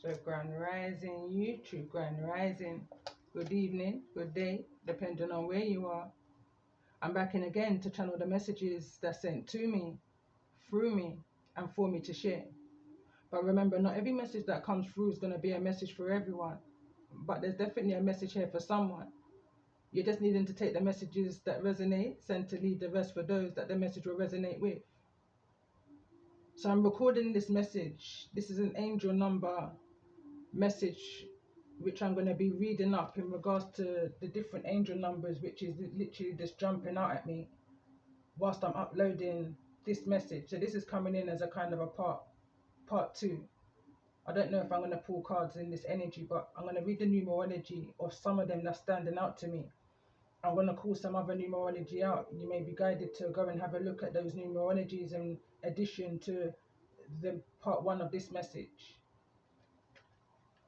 So Grand Rising, YouTube, Grand Rising. Good evening, good day, depending on where you are. I'm back in again to channel the messages that's sent to me, through me, and for me to share. But remember, not every message that comes through is going to be a message for everyone. But there's definitely a message here for someone. You're just needing to take the messages that resonate and to leave the rest for those that the message will resonate with. So I'm recording this message. This is an angel number message which I'm going to be reading up in regards to the different angel numbers, which is literally just jumping out at me whilst I'm uploading this message. So this is coming in as a kind of a part two. I don't know if I'm going to pull cards in this energy, but I'm going to read the numerology of some of them that's standing out to me. I'm going to call some other numerology out. You may be guided to go and have a look at those numerologies in addition to the part one of this message.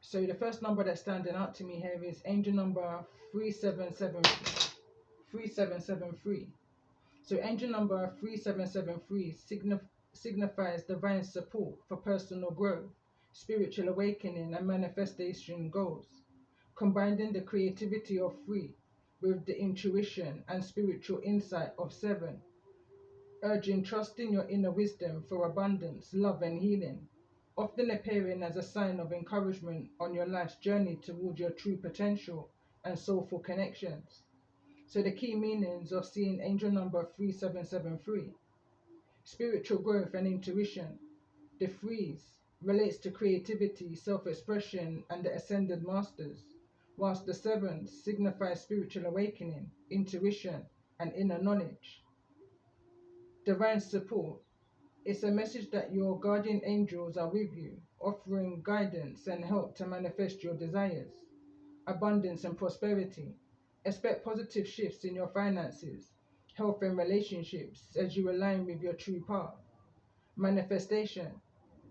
So the first number that's standing out to me here is angel number 3773. So angel number 3773 signifies divine support for personal growth, spiritual awakening, and manifestation goals, combining the creativity of 3 with the intuition and spiritual insight of 7, urging trust in your inner wisdom for abundance, love, and healing, often appearing as a sign of encouragement on your life's journey toward your true potential and soulful connections. So the key meanings of seeing angel number 3773: spiritual growth and intuition. The 3s relates to creativity, self-expression, and the ascended masters, whilst the 7s signifies spiritual awakening, intuition, and inner knowledge. Divine support. It's a message that your guardian angels are with you, offering guidance and help to manifest your desires, abundance and prosperity. Expect positive shifts in your finances, health and relationships as you align with your true path. Manifestation.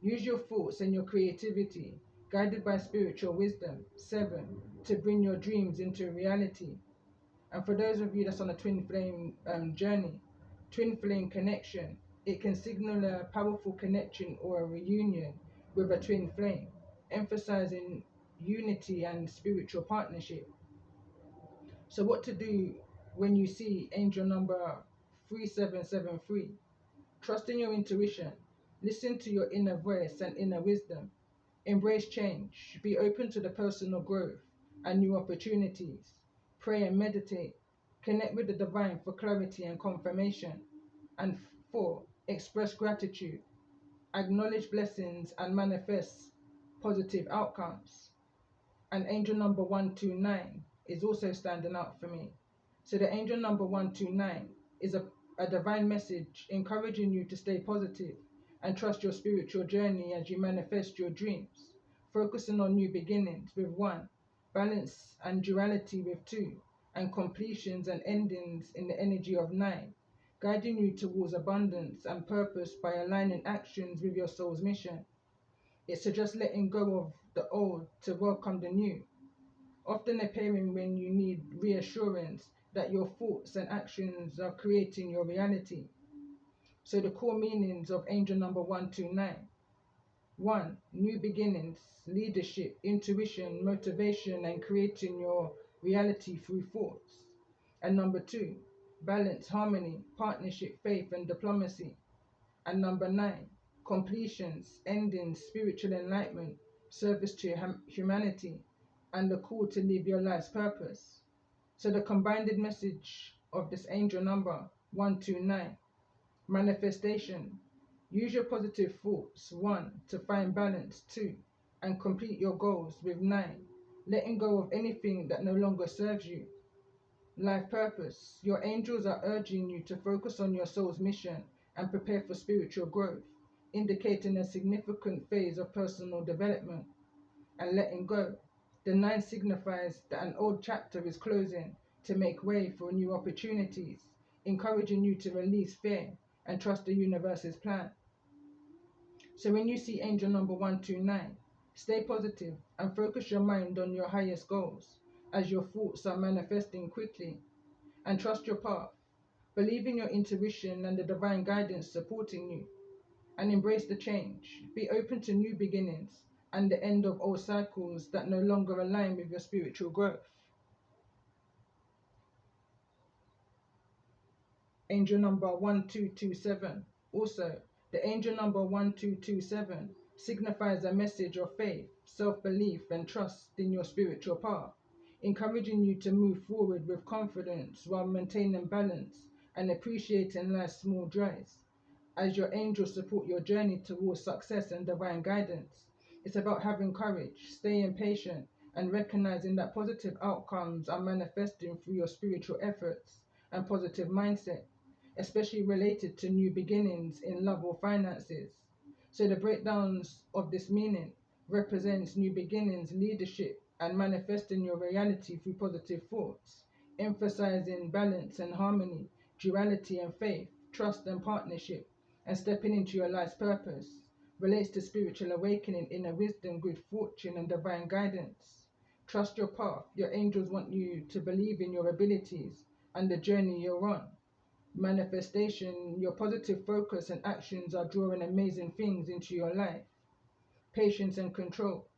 Use your thoughts and your creativity, guided by spiritual wisdom, 7, to bring your dreams into reality. And for those of you that's on a twin flame journey, twin flame connection, it can signal a powerful connection or a reunion with a twin flame, emphasizing unity and spiritual partnership. So what to do when you see angel number 3773? Trust in your intuition. Listen to your inner voice and inner wisdom. Embrace change. Be open to the personal growth and new opportunities. Pray and meditate. Connect with the divine for clarity and confirmation. And 4, express gratitude. Acknowledge blessings and manifest positive outcomes. And angel number 129 is also standing out for me. So the angel number 129 is a divine message encouraging you to stay positive and trust your spiritual journey as you manifest your dreams, focusing on new beginnings with 1, balance and duality with 2, and completions and endings in the energy of 9, guiding you towards abundance and purpose by aligning actions with your soul's mission. It suggests letting go of the old to welcome the new, often appearing when you need reassurance that your thoughts and actions are creating your reality. So the core meanings of angel number 129. 1, new beginnings, leadership, intuition, motivation, and creating your reality through thoughts. And number 2, balance, harmony, partnership, faith, and diplomacy. And number 9, completions, endings, spiritual enlightenment, service to humanity, and the call to live your life's purpose. So the combined message of this angel number 129: manifestation. Use your positive thoughts, 1, to find balance, 2, and complete your goals with 9, letting go of anything that no longer serves you. Life purpose. Your angels are urging you to focus on your soul's mission and prepare for spiritual growth, indicating a significant phase of personal development. And letting go. The 9 signifies that an old chapter is closing to make way for new opportunities, encouraging you to release fear and trust the universe's plan. So when you see angel number 129, stay positive and focus your mind on your highest goals as your thoughts are manifesting quickly, and trust your path. Believe in your intuition and the divine guidance supporting you, and embrace the change. Be open to new beginnings, and the end of old cycles that no longer align with your spiritual growth. Angel number 1227. Also, the angel number 1227 signifies a message of faith, self-belief, and trust in your spiritual path, encouraging you to move forward with confidence while maintaining balance and appreciating life's small joys. As your angels support your journey towards success and divine guidance, it's about having courage, staying patient, and recognizing that positive outcomes are manifesting through your spiritual efforts and positive mindset, especially related to new beginnings in love or finances. So the breakdowns of this meaning represents new beginnings, leadership, and manifesting your reality through positive thoughts, emphasizing balance and harmony, duality and faith, trust and partnership, and stepping into your life's purpose. Relates to spiritual awakening, inner wisdom, good fortune, and divine guidance. Trust your path. Your angels want you to believe in your abilities and the journey you're on. Manifestation, your positive focus and actions are drawing amazing things into your life. Patience and control.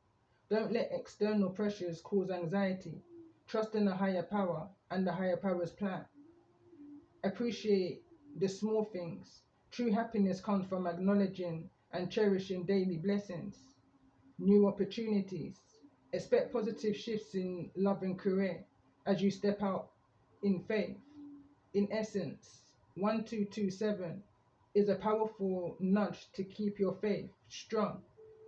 Don't let external pressures cause anxiety. Trust in a higher power and the higher power's plan. Appreciate the small things. True happiness comes from acknowledging and cherishing daily blessings. New opportunities. Expect positive shifts in love and career as you step out in faith. In essence, 1227 is a powerful nudge to keep your faith strong.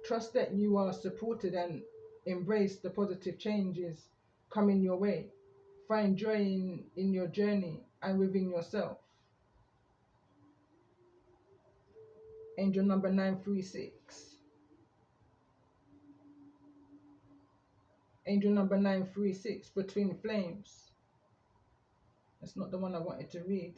Trust that you are supported and embrace the positive changes coming your way. Find joy in your journey and within yourself. Angel number 936. Angel number 936, between flames. That's not the one I wanted to read.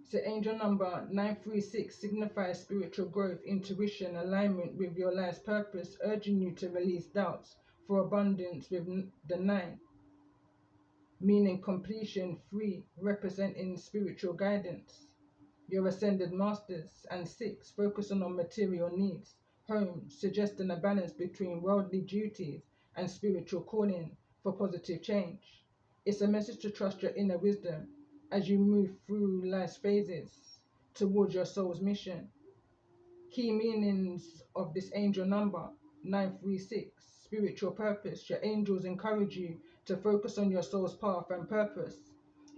So angel number 936 signifies spiritual growth, intuition, alignment with your life's purpose, urging you to release doubts for abundance with the 9, meaning completion, free, representing spiritual guidance. Your ascended masters, and 6, focusing on material needs, home, suggesting a balance between worldly duties and spiritual calling for positive change. It's a message to trust your inner wisdom as you move through life's phases towards your soul's mission. Key meanings of this angel number 936: spiritual purpose. Your angels encourage you to focus on your soul's path and purpose,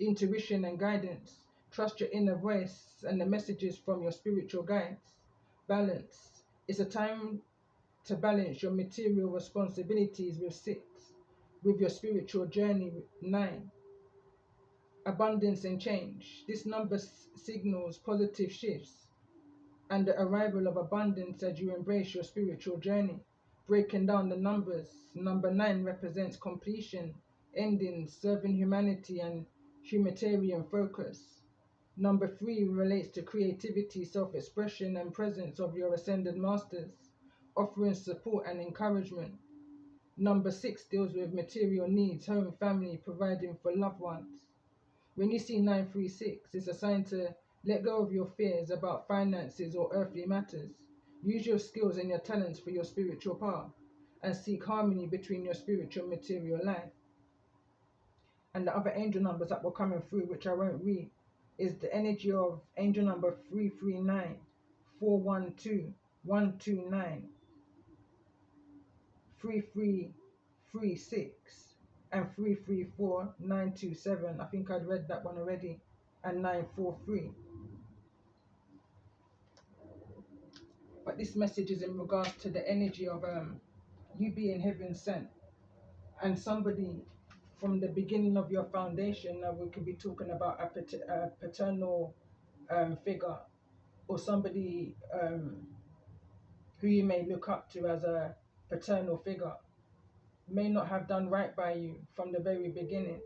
intuition and guidance. Trust your inner voice and the messages from your spiritual guides. Balance. It's a time to balance your material responsibilities with 6, with your spiritual journey with 9. Abundance and change. This number signals positive shifts and the arrival of abundance as you embrace your spiritual journey. Breaking down the numbers, number 9 represents completion, ending, serving humanity, and humanitarian focus. Number 3 relates to creativity, self-expression, and presence of your ascended masters, offering support and encouragement. Number 6 deals with material needs, home, family, providing for loved ones. When you see 936, it's a sign to let go of your fears about finances or earthly matters. Use your skills and your talents for your spiritual path and seek harmony between your spiritual and material life. And the other angel numbers that were coming through, which I won't read, is the energy of angel number 339, 412, 129, 3336, and 334, 927. I think I'd read that one already. And 943. But this message is in regards to the energy of you being heaven sent and somebody from the beginning of your foundation. We could be talking about a paternal figure, or somebody who you may look up to as a paternal figure may not have done right by you from the very beginning,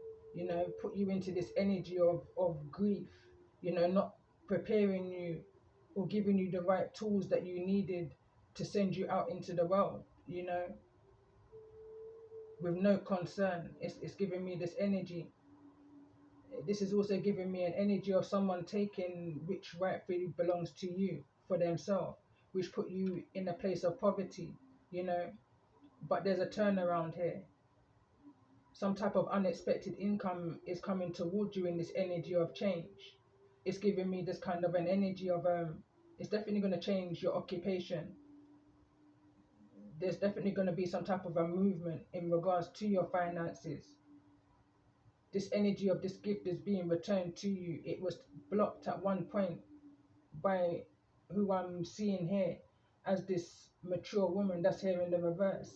put you into this energy of grief, not preparing you or giving you the right tools that you needed to send you out into the world, with no concern. It's giving me this energy. This is also giving me an energy of someone taking which rightfully belongs to you for themselves, which put you in a place of poverty, you know. But there's a turnaround here. Some type of unexpected income is coming towards you in this energy of change. It's giving me this kind of an energy of it's definitely going to change your occupation. There's definitely going to be some type of a movement in regards to your finances. This energy of this gift is being returned to you. It was blocked at one point by who I'm seeing here as this mature woman that's here in the reverse.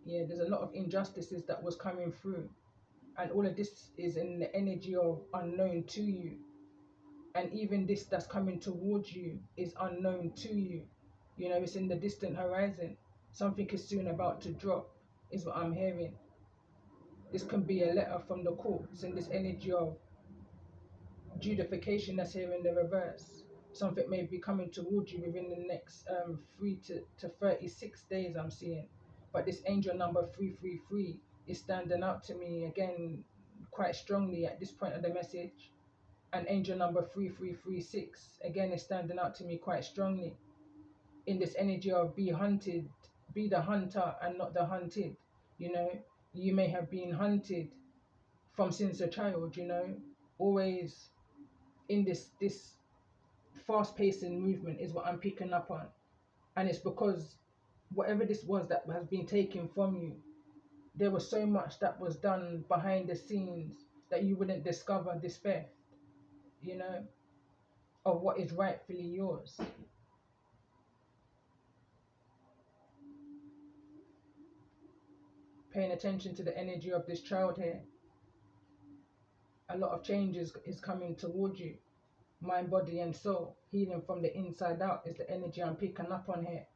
Yeah, there's a lot of injustices that was coming through, and all of this is in the energy of unknown to you. And even this that's coming towards you is unknown to you. You know, it's in the distant horizon. Something is soon about to drop, is what I'm hearing. This can be a letter from the courts in this energy of judification that's here in the reverse. Something may be coming towards you within the next 3 to 36 days, I'm seeing. But this angel number 333 is standing out to me again quite strongly at this point of the message. And angel number 3336 again is standing out to me quite strongly in this energy of be hunted, be the hunter and not the hunted. You know, you may have been hunted from since a child, you know, always in this fast pacing movement is what I'm picking up on. And it's because whatever this was that has been taken from you, there was so much that was done behind the scenes that you wouldn't discover this theft, you know, of what is rightfully yours. Paying attention to the energy of this child here. A lot of changes is coming towards you. Mind, body, and soul. Healing from the inside out is the energy I'm picking up on here.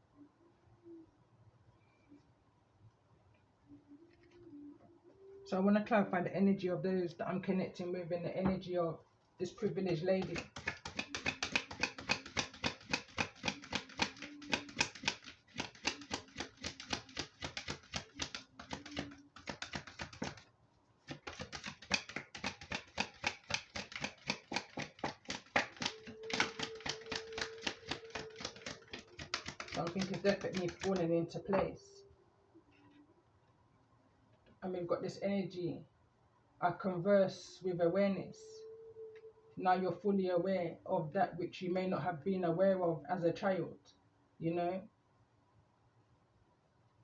So I want to clarify the energy of those that I'm connecting with and the energy of this privileged lady. Something is definitely falling into place. And we've got this energy. I converse with awareness. Now you're fully aware of that which you may not have been aware of as a child. You know,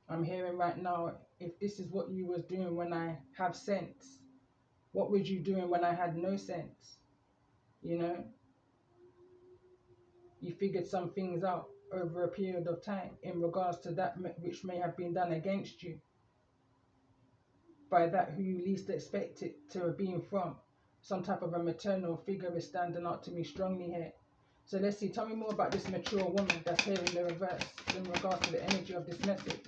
I'm hearing right now, if this is what you was doing when I have sense, what was you doing when I had no sense? You know, you figured some things out over a period of time in regards to that which may have been done against you by that who you least expect it to have been from. Some type of a maternal figure is standing out to me strongly here. So let's see, tell me more about this mature woman that's here in the reverse in regards to the energy of this message.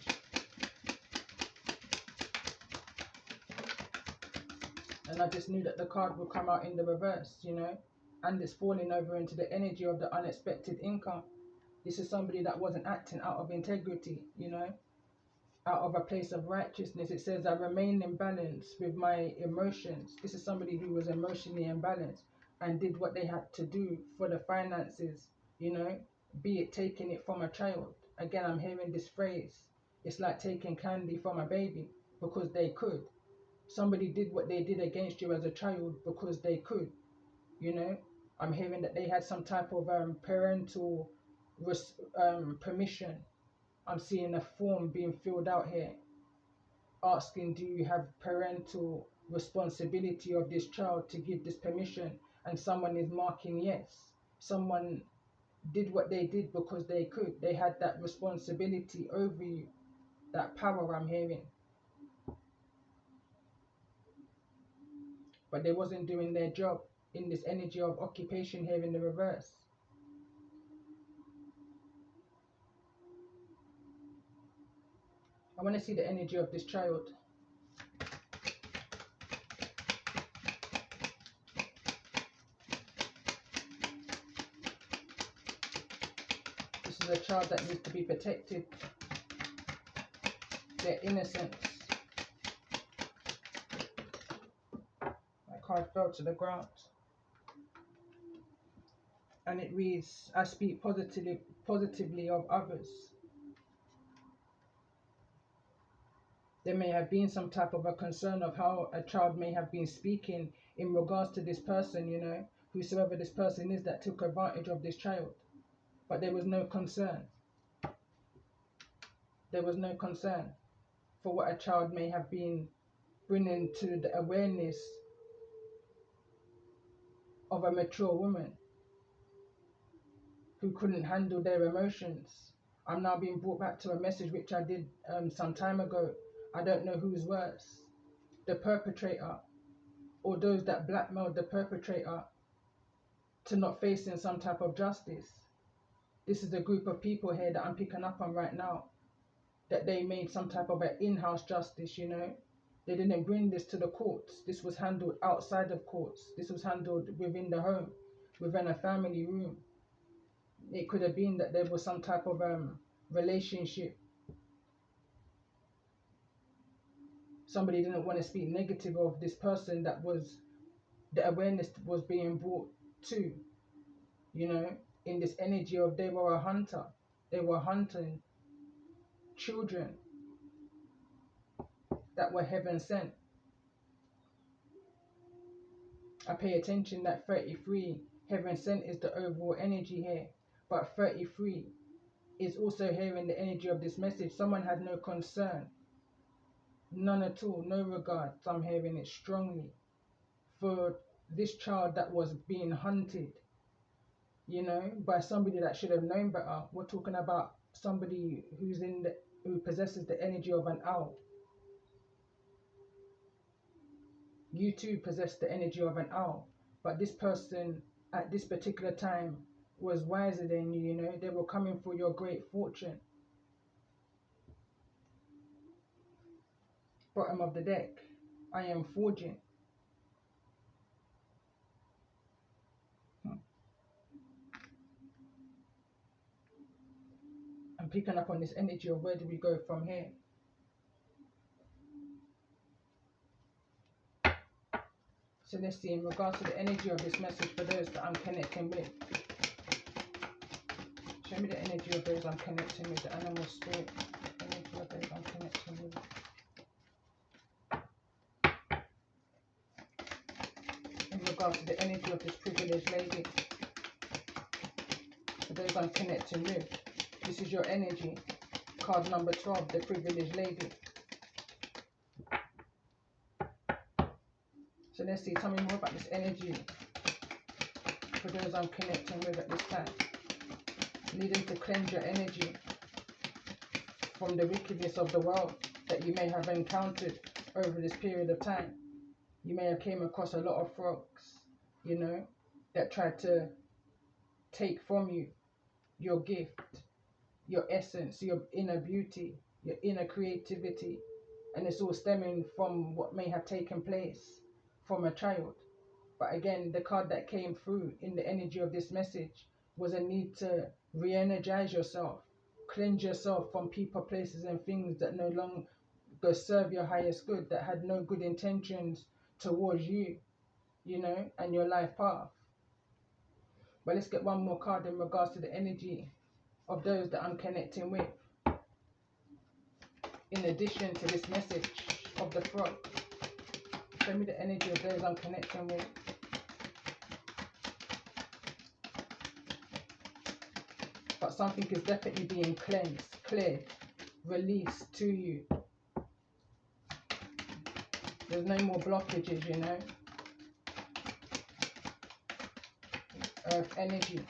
And I just knew that the card would come out in the reverse, you know, and it's falling over into the energy of the unexpected income. This is somebody that wasn't acting out of integrity, you know, out of a place of righteousness. It says, I remain in balance with my emotions. This is somebody who was emotionally imbalanced and did what they had to do for the finances, you know, be it taking it from a child. Again, I'm hearing this phrase. It's like taking candy from a baby because they could. Somebody did what they did against you as a child because they could, you know. I'm hearing that they had some type of parental permission. I'm seeing a form being filled out here asking, do you have parental responsibility of this child to give this permission? And someone is marking yes. Someone did what they did because they could. They had that responsibility over you, that power I'm hearing. But they wasn't doing their job in this energy of occupation here in the reverse. I want to see the energy of this child. This is a child that needs to be protected. Their innocence. card fell to the ground. And it reads, I speak positively of others. There may have been some type of a concern of how a child may have been speaking in regards to this person, you know, whosoever this person is that took advantage of this child. But there was no concern. There was no concern for what a child may have been bringing to the awareness of a mature woman who couldn't handle their emotions. I'm now being brought back to a message which I did some time ago. I don't know who's worse, the perpetrator or those that blackmailed the perpetrator to not facing some type of justice. This is a group of people here that I'm picking up on right now, that they made some type of an in-house justice, you know. They didn't bring this to the courts. This was handled outside of courts. This was handled within the home, within a family room. It could have been that there was some type of relationship. Somebody didn't want to speak negative of this person that was, the awareness was being brought to, you know, in this energy of they were a hunter. They were hunting children that were heaven sent. I pay attention that 33, heaven sent, is the overall energy here. But 33 is also hearing the energy of this message. Someone had no concern, none at all, no regard. So I'm hearing it strongly for this child that was being hunted, you know, by somebody that should have known better. We're talking about somebody who possesses the energy of an owl. You too possess the energy of an owl, but this person at this particular time was wiser than you, you know. They were coming for your great fortune. Bottom of the deck, I am forging. I'm picking up on this energy of where do we go from here. So let's see, in regards to the energy of this message for those that I'm connecting with. Show me the energy of those I'm connecting with, the animal spirit. Energy of those I'm connecting with. In regards to the energy of this privileged lady. For those I'm connecting with. This is your energy. Card number 12, the privileged lady. So let's see, tell me more about this energy for those I'm connecting with at this time. Needing to cleanse your energy from the wickedness of the world that you may have encountered over this period of time. You may have came across a lot of frogs, you know, that tried to take from you your gift, your essence, your inner beauty, your inner creativity. And it's all stemming from what may have taken place from a child. But again, the card that came through in the energy of this message was a need to re-energize yourself, cleanse yourself from people, places and things that no longer serve your highest good, that had no good intentions towards you, you know, and your life path. But let's get one more card in regards to the energy of those that I'm connecting with. In addition to this message of the frog, show me the energy of those I'm connecting with. But something is definitely being cleansed, cleared, released to you. There's no more blockages, you know. Earth energy.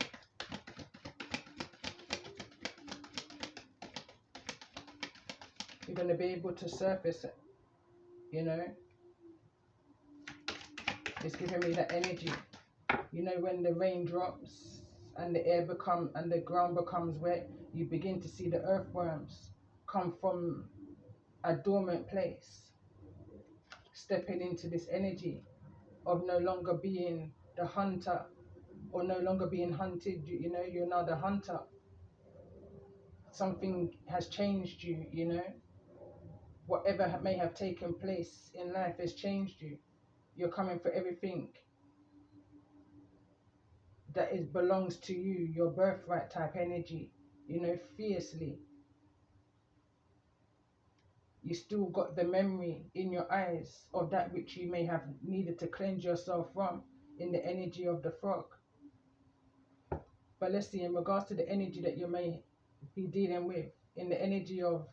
You're going to be able to surface it, you know. It's giving me that energy. You know, when the rain drops and the air and the ground becomes wet, you begin to see the earthworms come from a dormant place, stepping into this energy of no longer being the hunter or no longer being hunted. You know, you're now the hunter. Something has changed you, you know. Whatever may have taken place in life has changed you. You're coming for everything that is belongs to you, your birthright type energy, you know, fiercely. You still got the memory in your eyes of that which you may have needed to cleanse yourself from in the energy of the frog. But let's see, in regards to the energy that you may be dealing with, in the energy of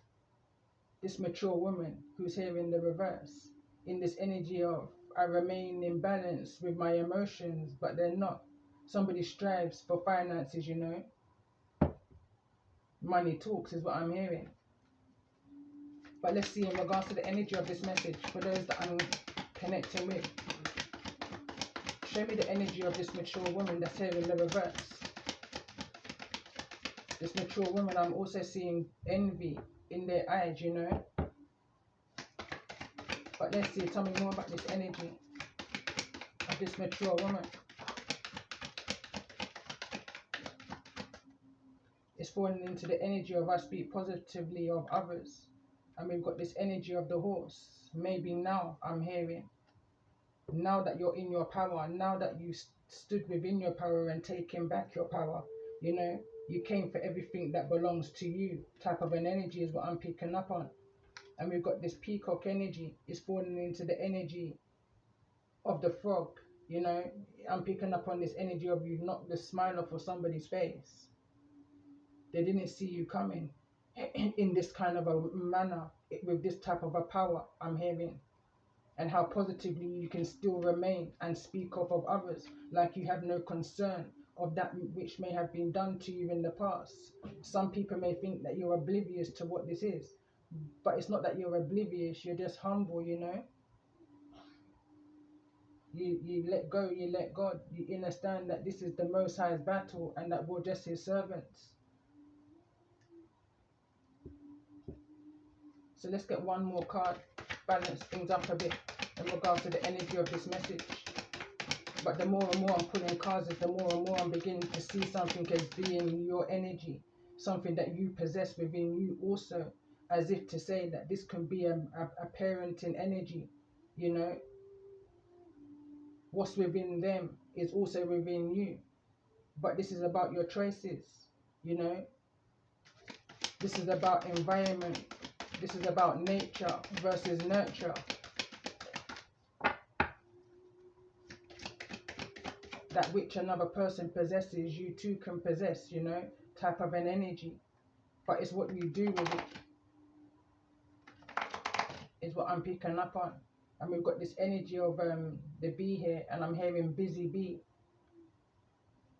this mature woman who's here in the reverse, in this energy of I remain in balance with my emotions, but they're not. Somebody strives for finances, you know. Money talks is what I'm hearing. But let's see, in regards to the energy of this message, for those that I'm connecting with, show me the energy of this mature woman that's here in the reverse. This mature woman, I'm also seeing envy in their eyes, you know. But let's see, tell me more about this energy of this mature woman. It's falling into the energy of I speak positively of others. And we've got this energy of the horse. Maybe now I'm hearing. Now that you're in your power, now that you stood within your power and taken back your power, you know, you came for everything that belongs to you type of an energy is what I'm picking up on. And we've got this peacock energy. It's falling into the energy of the frog, you know. I'm picking up on this energy of you knocked the smile off of somebody's face. They didn't see you coming in this kind of a manner, with this type of a power I'm hearing. And how positively you can still remain and speak of others like you have no concern of that which may have been done to you in the past. Some people may think that you're oblivious to what this is, but it's not that you're oblivious, you're just humble, you know. You let go, you let God, you understand that this is the Most High's battle and that we're just His servants. So let's get one more card, balance things up a bit in regards to the energy of this message. But the more and more I'm pulling cards, the more and more I'm beginning to see something as being your energy, something that you possess within you also, as if to say that this can be a parenting energy, you know. What's within them is also within you. But this is about your choices, you know. This is about environment. This is about nature versus nurture. That which another person possesses, you too can possess, you know, type of an energy. But it's what you do with it is what I'm picking up on. And we've got this energy of the bee here, and I'm hearing busy bee.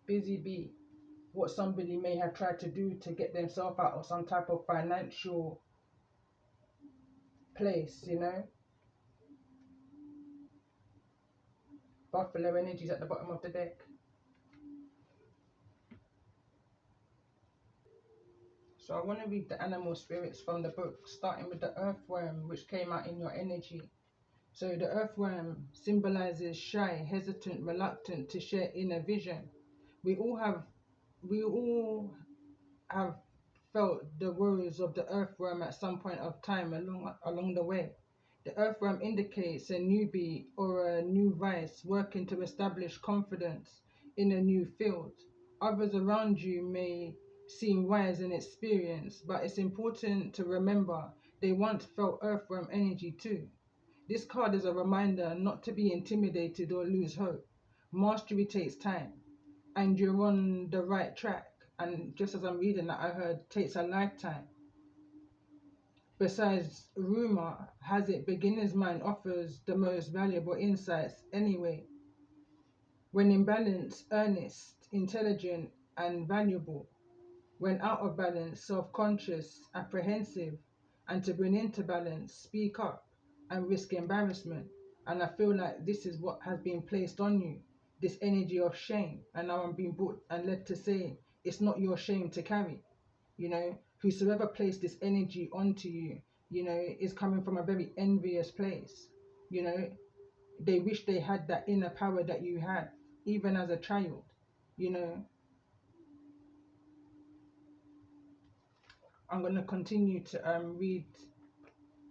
Busy bee. What somebody may have tried to do to get themselves out of some type of financial place, you know. Buffalo energies at the bottom of the deck. So I want to read the animal spirits from the book, starting with the earthworm, which came out in your energy. So the earthworm symbolizes shy, hesitant, reluctant to share inner vision. We all have felt the woes of the earthworm at some point of time along the way. The earthworm indicates a newbie or a new vice working to establish confidence in a new field. Others around you may seem wise and experienced, but it's important to remember they once felt earthworm energy too. This card is a reminder not to be intimidated or lose hope. Mastery takes time, and you're on the right track. And just as I'm reading that, I heard takes a lifetime. Besides, rumor has it beginner's mind offers the most valuable insights anyway. When in balance, earnest, intelligent, and valuable. When out of balance, self-conscious, apprehensive, and to bring into balance, speak up and risk embarrassment. And I feel like this is what has been placed on you, this energy of shame. And now I'm being brought and led to say, it's not your shame to carry. You know, whosoever placed this energy onto you, you know, is coming from a very envious place. You know, they wish they had that inner power that you had, even as a child, you know. I'm going to continue to read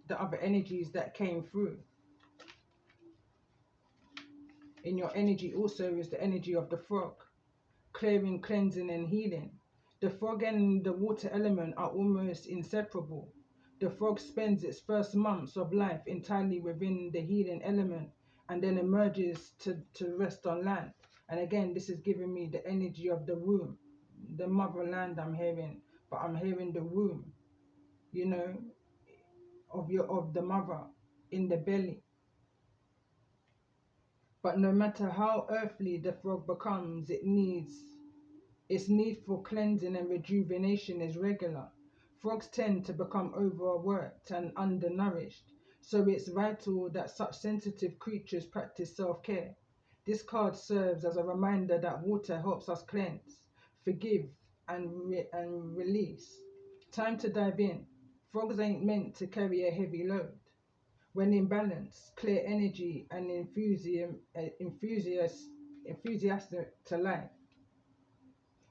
the other energies that came through. in your energy also is the energy of the frog, clearing, cleansing, and healing. The frog and the water element are almost inseparable. The frog spends its first months of life entirely within the healing element and then emerges to rest on land. And again, this is giving me the energy of the womb, the motherland I'm hearing, but I'm hearing the womb, you know, of the mother in the belly. But no matter how earthly the frog becomes, its need for cleansing and rejuvenation is regular. Frogs tend to become overworked and undernourished, so it's vital that such sensitive creatures practice self-care. This card serves as a reminder that water helps us cleanse, forgive, and release. Time to dive in. Frogs ain't meant to carry a heavy load. When in balance, clear energy and enthusiastic to life.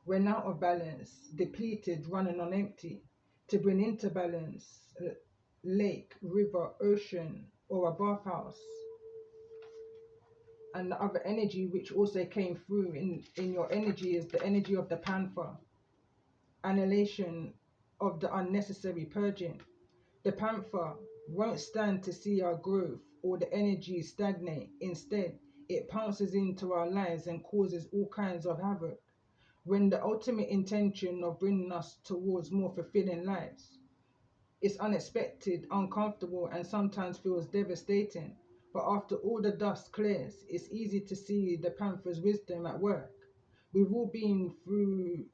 When out of balance, depleted, running on empty. To bring into balance, lake, river, ocean, or a bathhouse. And the other energy which also came through in your energy is the energy of the panther. Annihilation of the unnecessary purging. The panther won't stand to see our growth or the energy stagnate. Instead, it pounces into our lives and causes all kinds of havoc. When the ultimate intention of bringing us towards more fulfilling lives. It's unexpected, uncomfortable, and sometimes feels devastating. But after all the dust clears, it's easy to see the panther's wisdom at work. We've all been through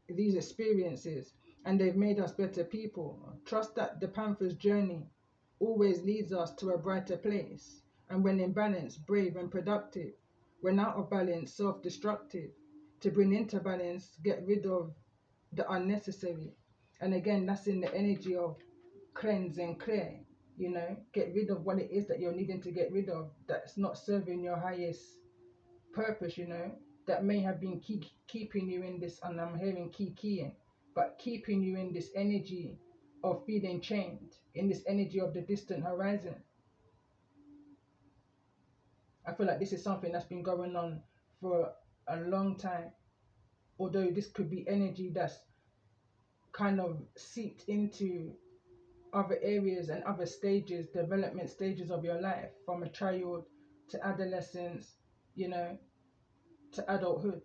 these experiences, and they've made us better people. Trust that the panther's journey always leads us to a brighter place. And when in balance, brave and productive. When out of balance, self-destructive. To bring into balance, get rid of the unnecessary. And again, that's in the energy of cleanse and clear. Get rid of what it is that you're needing to get rid of that's not serving your highest purpose, that may have been keeping you in this, and I'm hearing keying, but keeping you in this energy of feeling chained, in this energy of the distant horizon. I feel like this is something that's been going on for a long time, although this could be energy that's kind of seeped into other areas and other stages, development stages of your life, from a child to adolescence, to adulthood.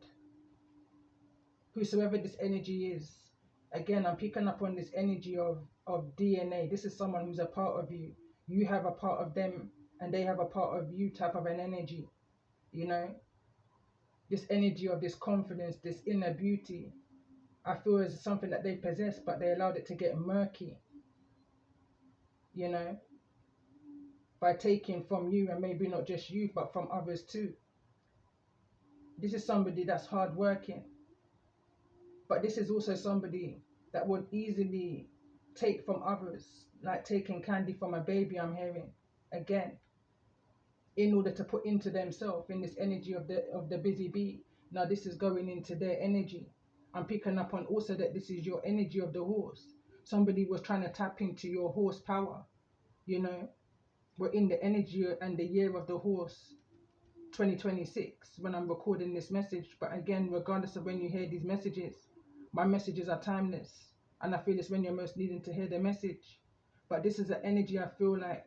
Whosoever this energy is, again, I'm picking up on this energy of DNA. This is someone who's a part of you. You have a part of them, and they have a part of you, type of an energy. This energy of this confidence, this inner beauty, I feel is something that they possess, but they allowed it to get murky, by taking from you, and maybe not just you, but from others too. This is somebody that's hardworking, but this is also somebody that would easily take from others, like taking candy from a baby, I'm hearing, again, in order to put into themselves, in this energy of the busy bee. Now this is going into their energy. I'm picking up on also that this is your energy of the horse. Somebody was trying to tap into your horsepower. We're in the energy and the year of the horse, 2026, when I'm recording this message. But again, regardless of when you hear these messages, my messages are timeless, and I feel it's when you're most needing to hear the message. But this is an energy I feel like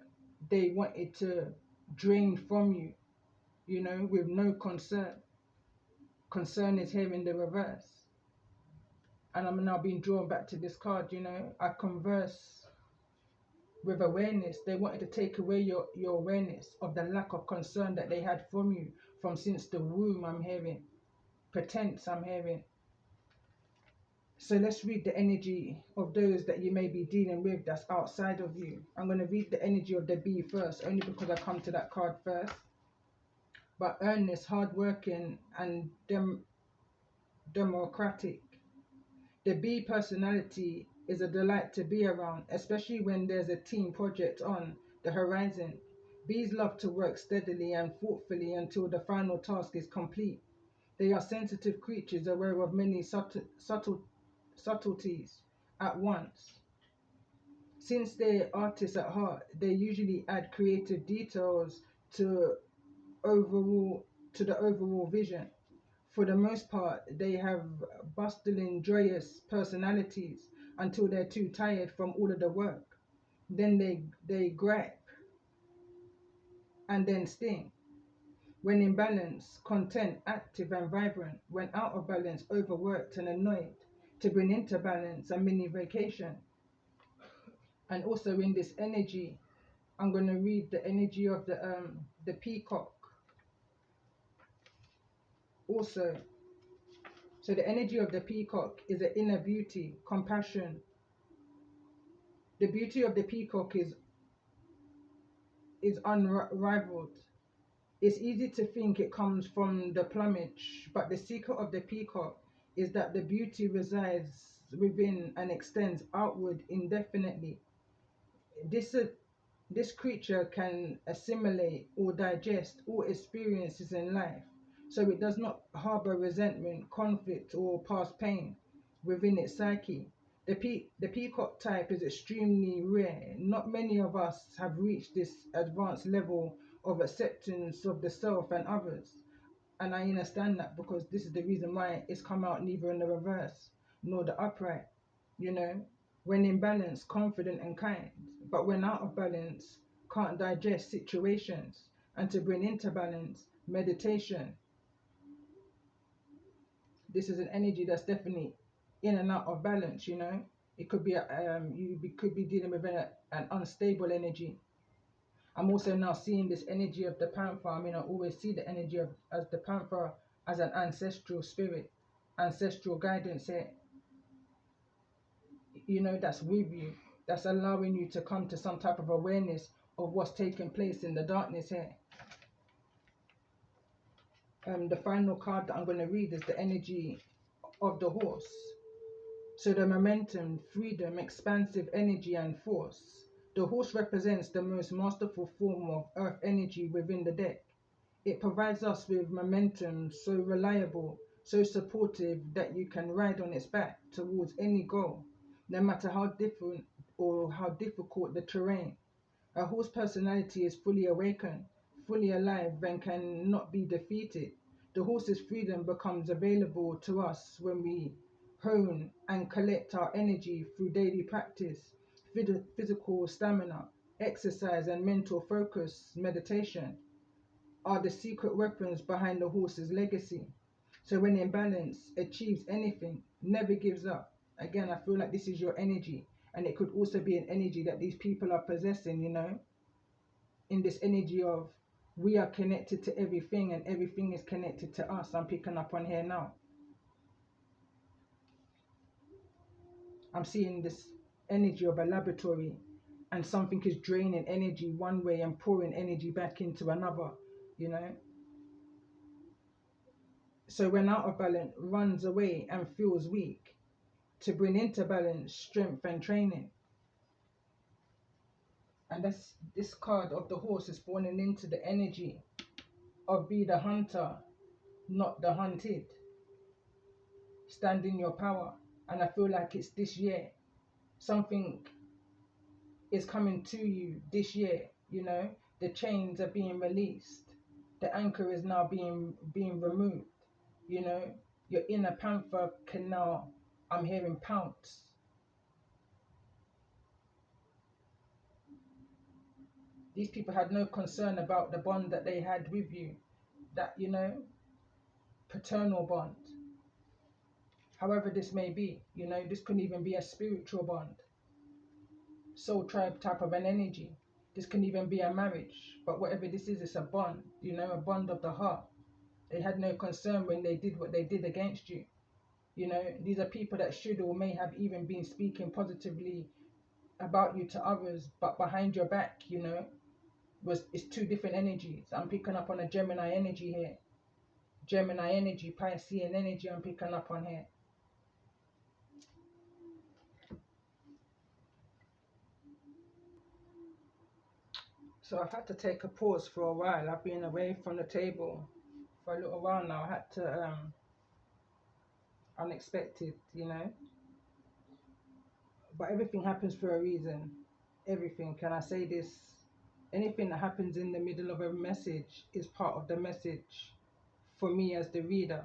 they wanted to drain from you, with no concern. Concern is here in the reverse, and I'm now being drawn back to this card. I converse with awareness. They wanted to take away your awareness of the lack of concern that they had from you from since the womb, I'm hearing. Pretense, I'm hearing. So let's read the energy of those that you may be dealing with that's outside of you. I'm going to read the energy of the bee first, only because I come to that card first. But earnest, hardworking, and democratic. The bee personality is a delight to be around, especially when there's a team project on the horizon. Bees love to work steadily and thoughtfully until the final task is complete. They are sensitive creatures, aware of many subtleties at once. Since they're artists at heart, they usually add creative details to overall to the overall vision. For the most part, they have bustling, joyous personalities until they're too tired from all of the work. Then they gripe and then sting. When in balance, content, active and vibrant. When out of balance, overworked and annoyed. To bring into balance, a mini vacation. And also in this energy, I'm going to read the energy of the peacock. Also, so the energy of the peacock is an inner beauty, compassion. The beauty of the peacock is unrivaled. It's easy to think it comes from the plumage, but the secret of the peacock is that the beauty resides within and extends outward indefinitely. This this creature can assimilate or digest all experiences in life, so it does not harbor resentment, conflict, or past pain within its psyche. The peacock type is extremely rare. Not many of us have reached this advanced level of acceptance of the self and others. And I understand that because this is the reason why it's come out neither in the reverse nor the upright. You know, when in balance, confident and kind, but when out of balance, can't digest situations. And to bring into balance, meditation. This is an energy that's definitely in and out of balance. You know, it could be could be dealing with an unstable energy. I'm also now seeing this energy of the panther. I mean, I always see the energy of as the panther as an ancestral spirit, ancestral guidance here. You know, that's with you, that's allowing you to come to some type of awareness of what's taking place in the darkness here. The final card that I'm going to read is the energy of the horse. So the momentum, freedom, expansive energy and force. The horse represents the most masterful form of earth energy within the deck. It provides us with momentum so reliable, so supportive that you can ride on its back towards any goal, no matter how different or how difficult the terrain. A horse personality is fully awakened, fully alive, and cannot be defeated. The horse's freedom becomes available to us when we hone and collect our energy through daily practice, physical stamina, exercise, and mental focus, meditation are the secret weapons behind the horse's legacy. So when in balance, achieves anything, never gives up. Again, I feel like this is your energy, and it could also be an energy that these people are possessing, you know, in this energy of we are connected to everything and everything is connected to us. I'm picking up on here now. I'm seeing this energy of a laboratory and something is draining energy one way and pouring energy back into another, you know. So when out of balance, runs away and feels weak, to bring into balance, strength and training. And that's this card of the horse is falling into the energy of be the hunter, not the hunted. Stand in your power. And I feel like it's this year. Something is coming to you this year, you know. The chains are being released. The anchor is now being removed, you know. Your inner panther can now, I'm hearing, pounce. These people had no concern about the bond that they had with you, that, you know, paternal bond. However this may be, you know, this could even be a spiritual bond, soul tribe type of an energy. This can even be a marriage, but whatever this is, it's a bond, you know, a bond of the heart. They had no concern when they did what they did against you. You know, these are people that should or may have even been speaking positively about you to others, but behind your back, you know, it's two different energies. I'm picking up on a Gemini energy here. Gemini energy, Piscean energy, I'm picking up on here. So I've had to take a pause for a while. I've been away from the table for a little while now. I had to, unexpected, you know. But everything happens for a reason. Everything. Can I say this? Anything that happens in the middle of a message is part of the message. for me as the reader.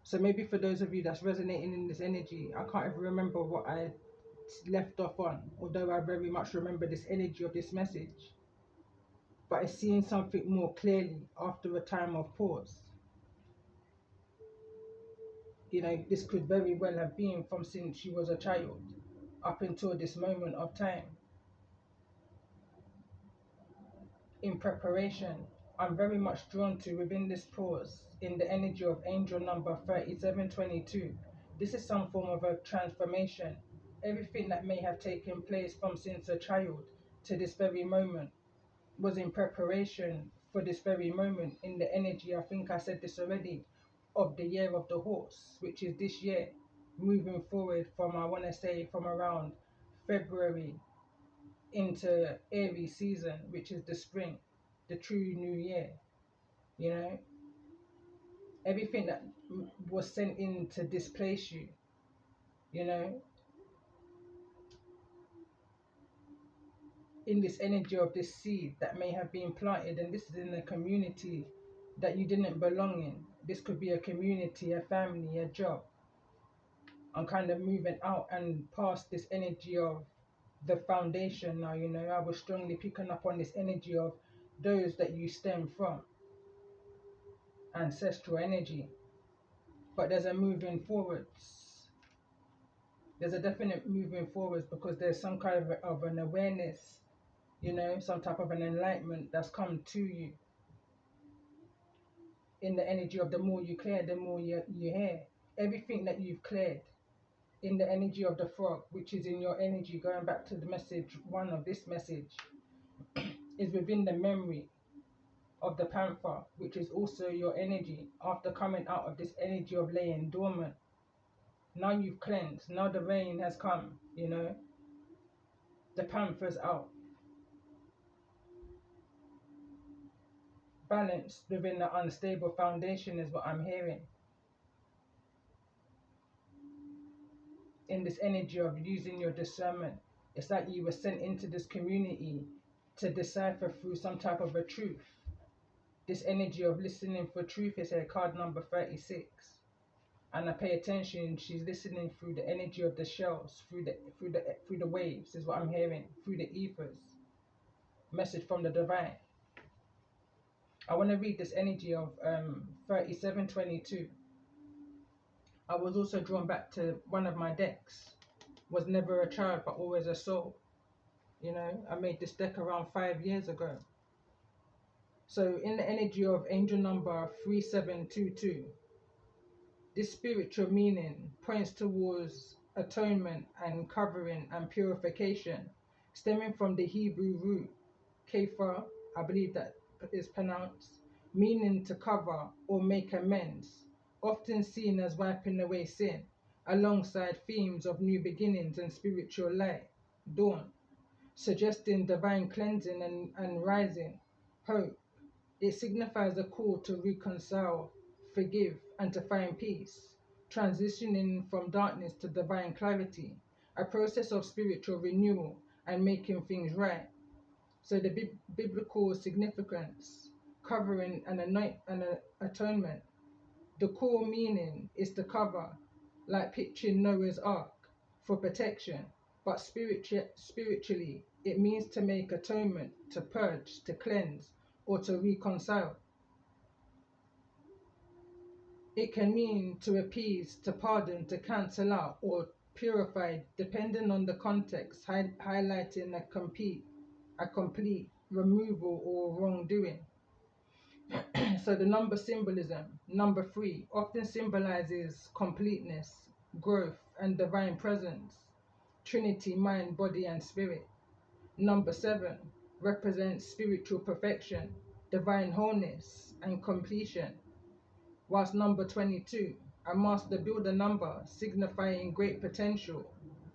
So maybe for those of you that's resonating in this energy, I can't even remember what I left off on, although I very much remember this energy of this message. But it's seeing something more clearly after a time of pause. You know, this could very well have been from since she was a child up until this moment of time. In preparation, I'm very much drawn to within this pause in the energy of angel number 3722. This is some form of a transformation. Everything that may have taken place from since a child to this very moment was in preparation for this very moment in the energy, I think I said this already, of the year of the horse, which is this year, moving forward from, I want to say, from around February into Aries season, which is the spring, the true new year. You know, everything that was sent in to displace you, you know, in this energy of this seed that may have been planted, and this is in a community that you didn't belong in. This could be a community, a family, a job. I'm kind of moving out and past this energy of the foundation now. You know, I was strongly picking up on this energy of those that you stem from, ancestral energy. But there's a moving forwards. There's a definite moving forwards because there's some kind of an awareness, you know, some type of an enlightenment that's come to you in the energy of the more you clear, the more you hear. Everything that you've cleared in the energy of the frog, which is in your energy, going back to the message one of this message, is within the memory of the panther, which is also your energy after coming out of this energy of laying dormant. Now you've cleansed, now the rain has come, you know, the panther's out. Balanced within the unstable foundation is what I'm hearing. In this energy of using your discernment, it's like you were sent into this community to decipher through some type of a truth. This energy of listening for truth is her card number 36. And I pay attention, she's listening through the energy of the shells, through the waves is what I'm hearing, through the ethers. Message from the divine. I want to read this energy of 3722. I was also drawn back to one of my decks. Was never a child but always a soul. You know, I made this deck around 5 years ago. So in the energy of angel number 3722, this spiritual meaning points towards atonement and covering and purification, stemming from the Hebrew root kepha, I believe that is pronounced, meaning to cover or make amends, often seen as wiping away sin, alongside themes of new beginnings and spiritual light, dawn, suggesting divine cleansing and rising, hope. It signifies a call to reconcile, forgive, and to find peace, transitioning from darkness to divine clarity, a process of spiritual renewal and making things right. So the biblical significance, covering and atonement. The core meaning is to cover, like pitching Noah's Ark, for protection, but spiritually, it means to make atonement, to purge, to cleanse, or to reconcile. It can mean to appease, to pardon, to cancel out, or purify, depending on the context, highlighting a complete removal or wrongdoing. So the number symbolism, number 3, often symbolizes completeness, growth, and divine presence. Trinity, mind, body, and spirit. Number 7 represents spiritual perfection, divine wholeness, and completion. Whilst number 22, a master builder number signifying great potential,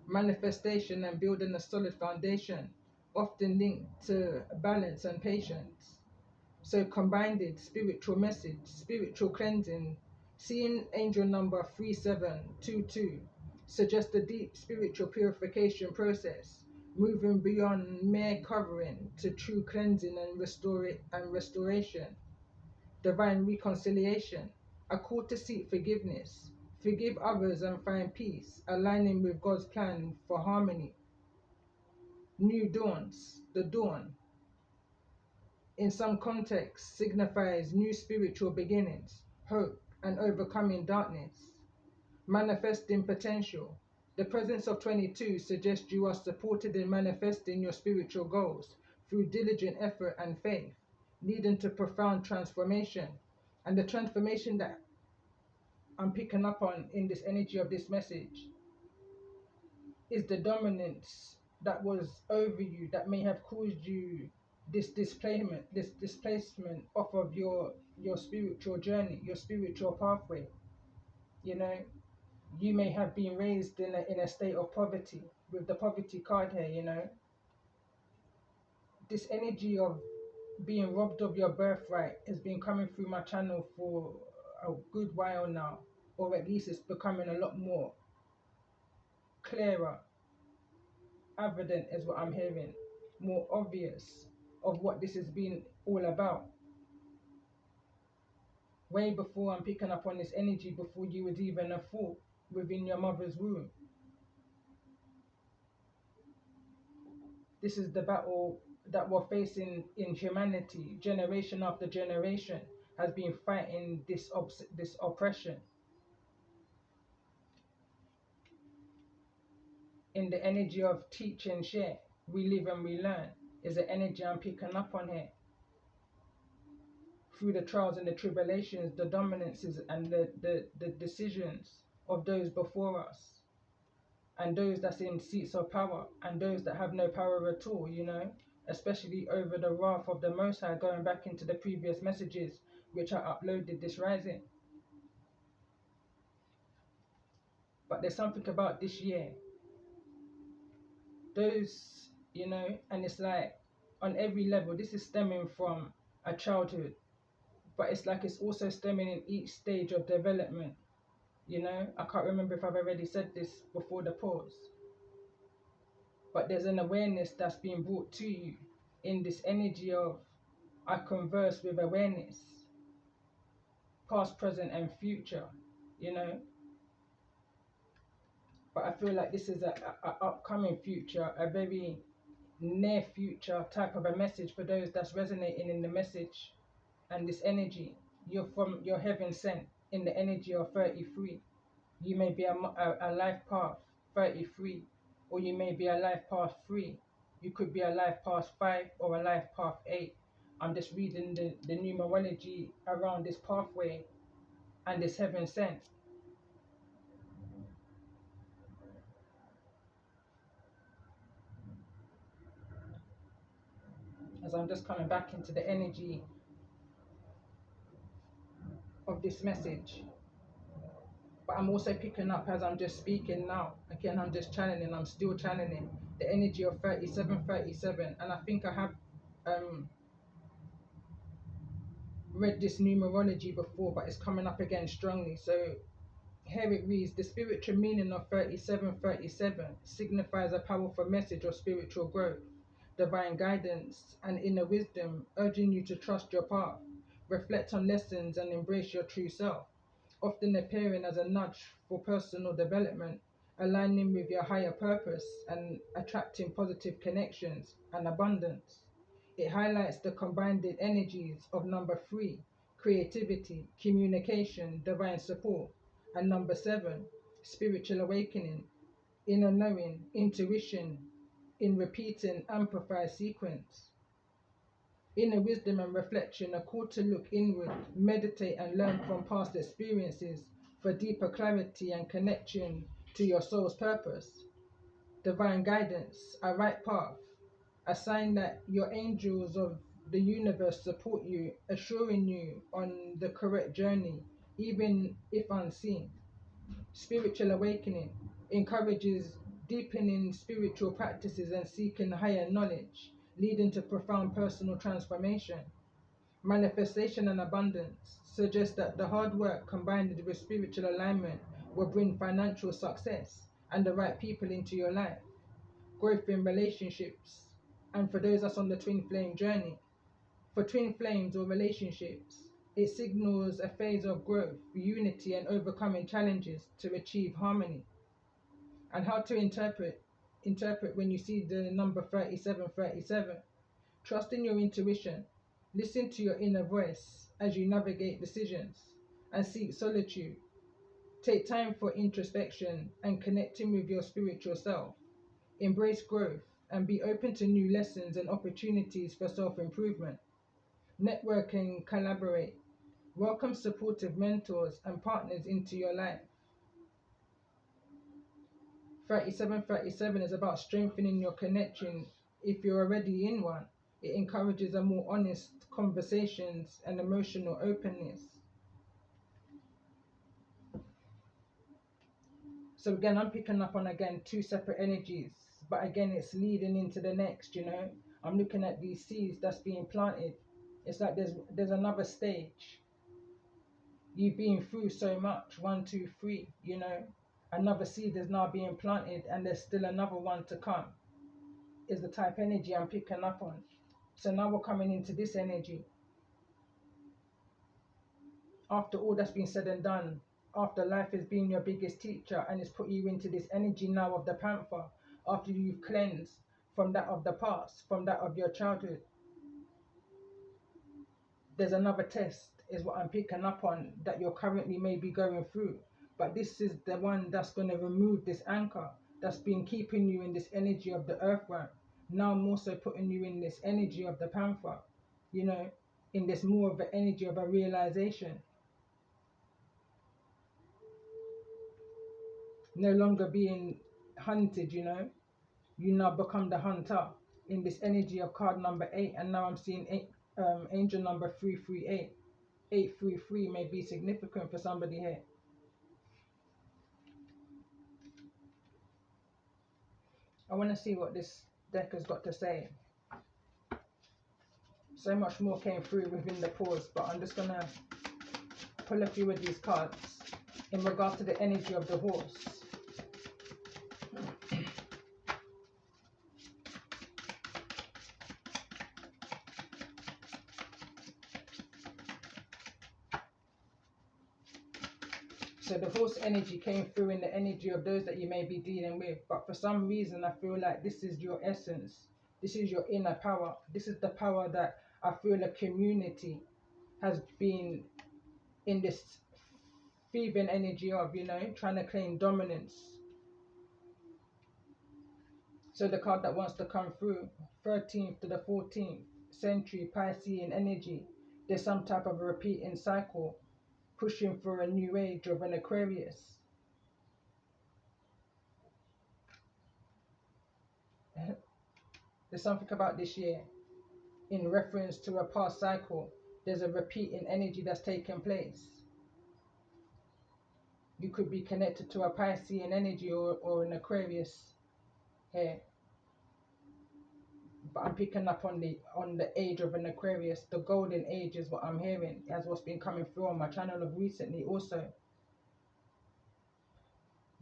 manifestation, and building a solid foundation, often linked to balance and patience. So combined it, spiritual message, spiritual cleansing, seeing angel number 3722 suggests a deep spiritual purification process, moving beyond mere covering to true cleansing and restoration. divine reconciliation, a call to seek forgiveness, forgive others and find peace, aligning with God's plan for harmony. New dawns, the dawn, in some contexts signifies new spiritual beginnings, hope, and overcoming darkness. Manifesting potential. The presence of 22 suggests you are supported in manifesting your spiritual goals through diligent effort and faith, leading to profound transformation. And the transformation that I'm picking up on in this energy of this message is the dominance that was over you that may have caused you this displacement off of your spiritual journey, your spiritual pathway. You know, you may have been raised in a state of poverty with the poverty card here, you know. This energy of being robbed of your birthright has been coming through my channel for a good while now, or at least it's becoming a lot more clearer, evident is what I'm hearing, more obvious of what this has been all about. Way before I'm picking up on this energy, before you was even a thought within your mother's womb. This is the battle that we're facing in humanity. Generation after generation has been fighting this oppression. In the energy of teach and share, we live and we learn, is the energy I'm picking up on here. Through the trials and the tribulations, the dominances and the decisions of those before us, and those that's in seats of power, and those that have no power at all, you know, especially over the wrath of the Most High, going back into the previous messages which I uploaded this rising. But there's something about this year, those, you know, and it's like on every level, this is stemming from a childhood, but it's like it's also stemming in each stage of development. You know, I can't remember if I've already said this before the pause, but there's an awareness that's being brought to you in this energy of I converse with awareness, past, present, and future, you know. But I feel like this is a upcoming future, a very near future type of a message for those that's resonating in the message and this energy. You're from your heaven sent in the energy of 33. You may be a life path 33, or you may be a life path 3. You could be a life path 5 or a life path 8. I'm just reading the numerology around this pathway and this heaven sent. As I'm just coming back into the energy of this message. But I'm also picking up as I'm just speaking now. Again, I'm just channeling, I'm still channeling the energy of 3737. And I think I have read this numerology before, but it's coming up again strongly. So here it reads, the spiritual meaning of 3737 signifies a powerful message of spiritual growth, divine guidance, and inner wisdom, urging you to trust your path, reflect on lessons, and embrace your true self, often appearing as a nudge for personal development, aligning with your higher purpose, and attracting positive connections and abundance. It highlights the combined energies of number 3, creativity, communication, divine support, and number 7, spiritual awakening, inner knowing, intuition, in repeat and amplified sequence. Inner wisdom and reflection, a call to look inward, meditate, and learn from past experiences for deeper clarity and connection to your soul's purpose. Divine guidance, a right path, a sign that your angels of the universe support you, assuring you on the correct journey, even if unseen. Spiritual awakening encourages deepening spiritual practices and seeking higher knowledge, leading to profound personal transformation. Manifestation and abundance suggest that the hard work combined with spiritual alignment will bring financial success and the right people into your life. Growth in relationships, and for those that's on the twin flame journey, for twin flames or relationships, It signals a phase of growth, unity, and overcoming challenges to achieve harmony. And how to interpret when you see the number 3737. Trust in your intuition. Listen to your inner voice as you navigate decisions and seek solitude. Take time for introspection and connecting with your spiritual self. Embrace growth and be open to new lessons and opportunities for self-improvement. Network and collaborate. Welcome supportive mentors and partners into your life. 3737 is about strengthening your connection if you're already in one. It encourages a more honest conversations and emotional openness. So again, I'm picking up on again two separate energies, but again, it's leading into the next. I'm looking at these seeds that's being planted. It's like there's another stage. You've been through so much, 1, 2, 3. Another seed is now being planted, and there's still another one to come. Is the type energy I'm picking up on. So now we're coming into this energy. After all that's been said and done, after life has been your biggest teacher and it's put you into this energy now of the Panther, after you've cleansed from that of the past, from that of your childhood, there's another test, is what I'm picking up on, that you're currently maybe going through. But this is the one that's going to remove this anchor that's been keeping you in this energy of the earthworm. Now I'm also putting you in this energy of the Panther, in this more of an energy of a realization. No longer being hunted, you now become the hunter in this energy of card number 8. And now I'm seeing angel number 338. 833 may be significant for somebody here. I want to see what this deck has got to say. So much more came through within the pause, but I'm just gonna pull a few of these cards in regards to the energy of the horse. So the horse energy came through in the energy of those that you may be dealing with. But for some reason, I feel like this is your essence. This is your inner power. This is the power that I feel a community has been in this thieving energy of, trying to claim dominance. So the card that wants to come through, 13th to the 14th century Piscean energy. There's some type of a repeating cycle, pushing for a new age of an Aquarius. There's something about this year in reference to a past cycle. There's a repeating energy that's taking place. You could be connected to a Piscean energy or an Aquarius here. But I'm picking up on the age of an Aquarius. The golden age is what I'm hearing, as what's been coming through on my channel of recently also.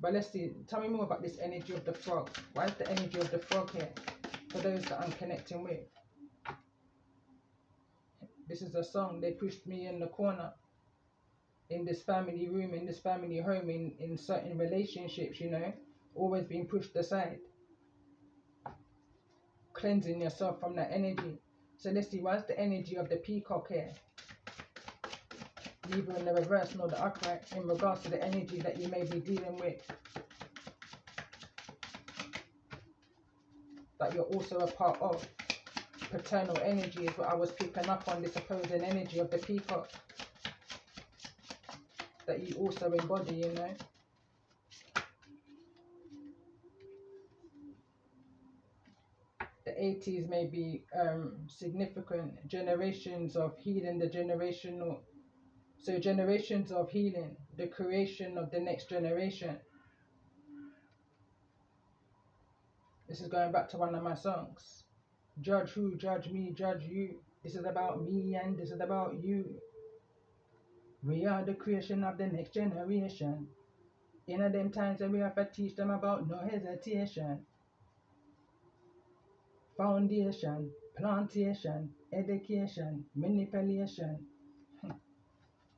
But let's see, tell me more about this energy of the frog. Why is the energy of the frog here for those that I'm connecting with? This is a song. They pushed me in the corner, in this family room, in this family home, in certain relationships, always being pushed aside. Cleansing yourself from that energy. So let's see, why is the energy of the peacock here? Neither in the reverse nor the upright, in regards to the energy that you may be dealing with. That you're also a part of. Paternal energy is what I was picking up on, this opposing energy of the peacock. That you also embody, The 80s may be significant. Generations of healing, so generations of healing, the creation of the next generation. This is going back to one of my songs. Judge who, judge me, judge you. This is about me and this is about you. We are the creation of the next generation. In them times when we have to teach them about no hesitation. Foundation, plantation, education, manipulation.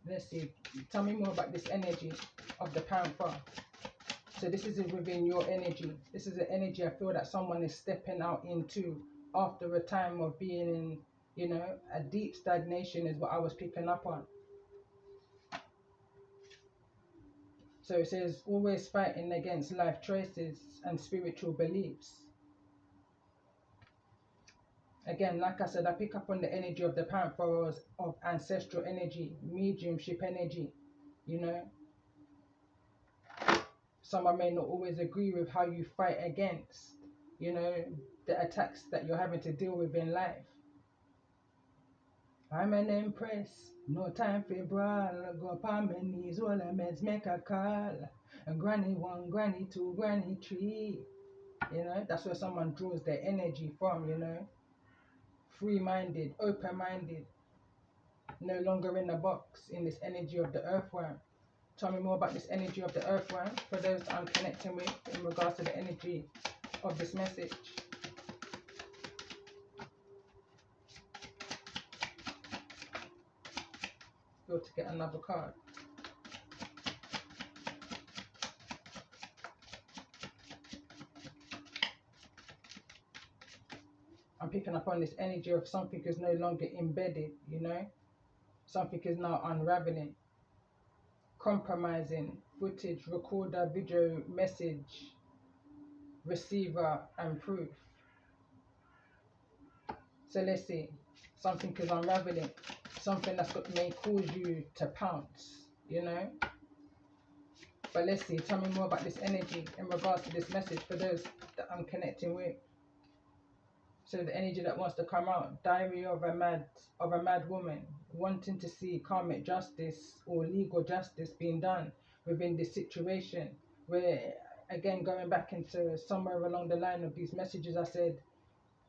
Let's see. Tell me more about this energy of the Panther. So this is within your energy. This is the energy I feel that someone is stepping out into after a time of being in, you know, a deep stagnation is what I was picking up on. So it says always fighting against life choices and spiritual beliefs. Again, like I said, I pick up on the energy of the Panthers of ancestral energy, mediumship energy, you know. Someone may not always agree with how you fight against, you know, the attacks that you're having to deal with in life. I'm an empress, no time for brawl. Go up on my knees, all I meds make a call. And granny 1, granny 2, granny 3. You know, that's where someone draws their energy from, you know. Free-minded, open-minded, no longer in a box, in this energy of the earthworm. Tell me more about this energy of the earthworm for those that I'm connecting with in regards to the energy of this message. Go to get another card. I'm picking up on this energy of something is no longer embedded, you know. Something is now unraveling, compromising, footage, recorder, video, message, receiver, and proof. So let's see. Something is unraveling. Something may cause you to pounce, you know. But let's see. Tell me more about this energy in regards to this message for those that I'm connecting with. So the energy that wants to come out, diary of a mad woman, wanting to see karmic justice or legal justice being done within this situation. Where, again, going back into somewhere along the line of these messages, I said,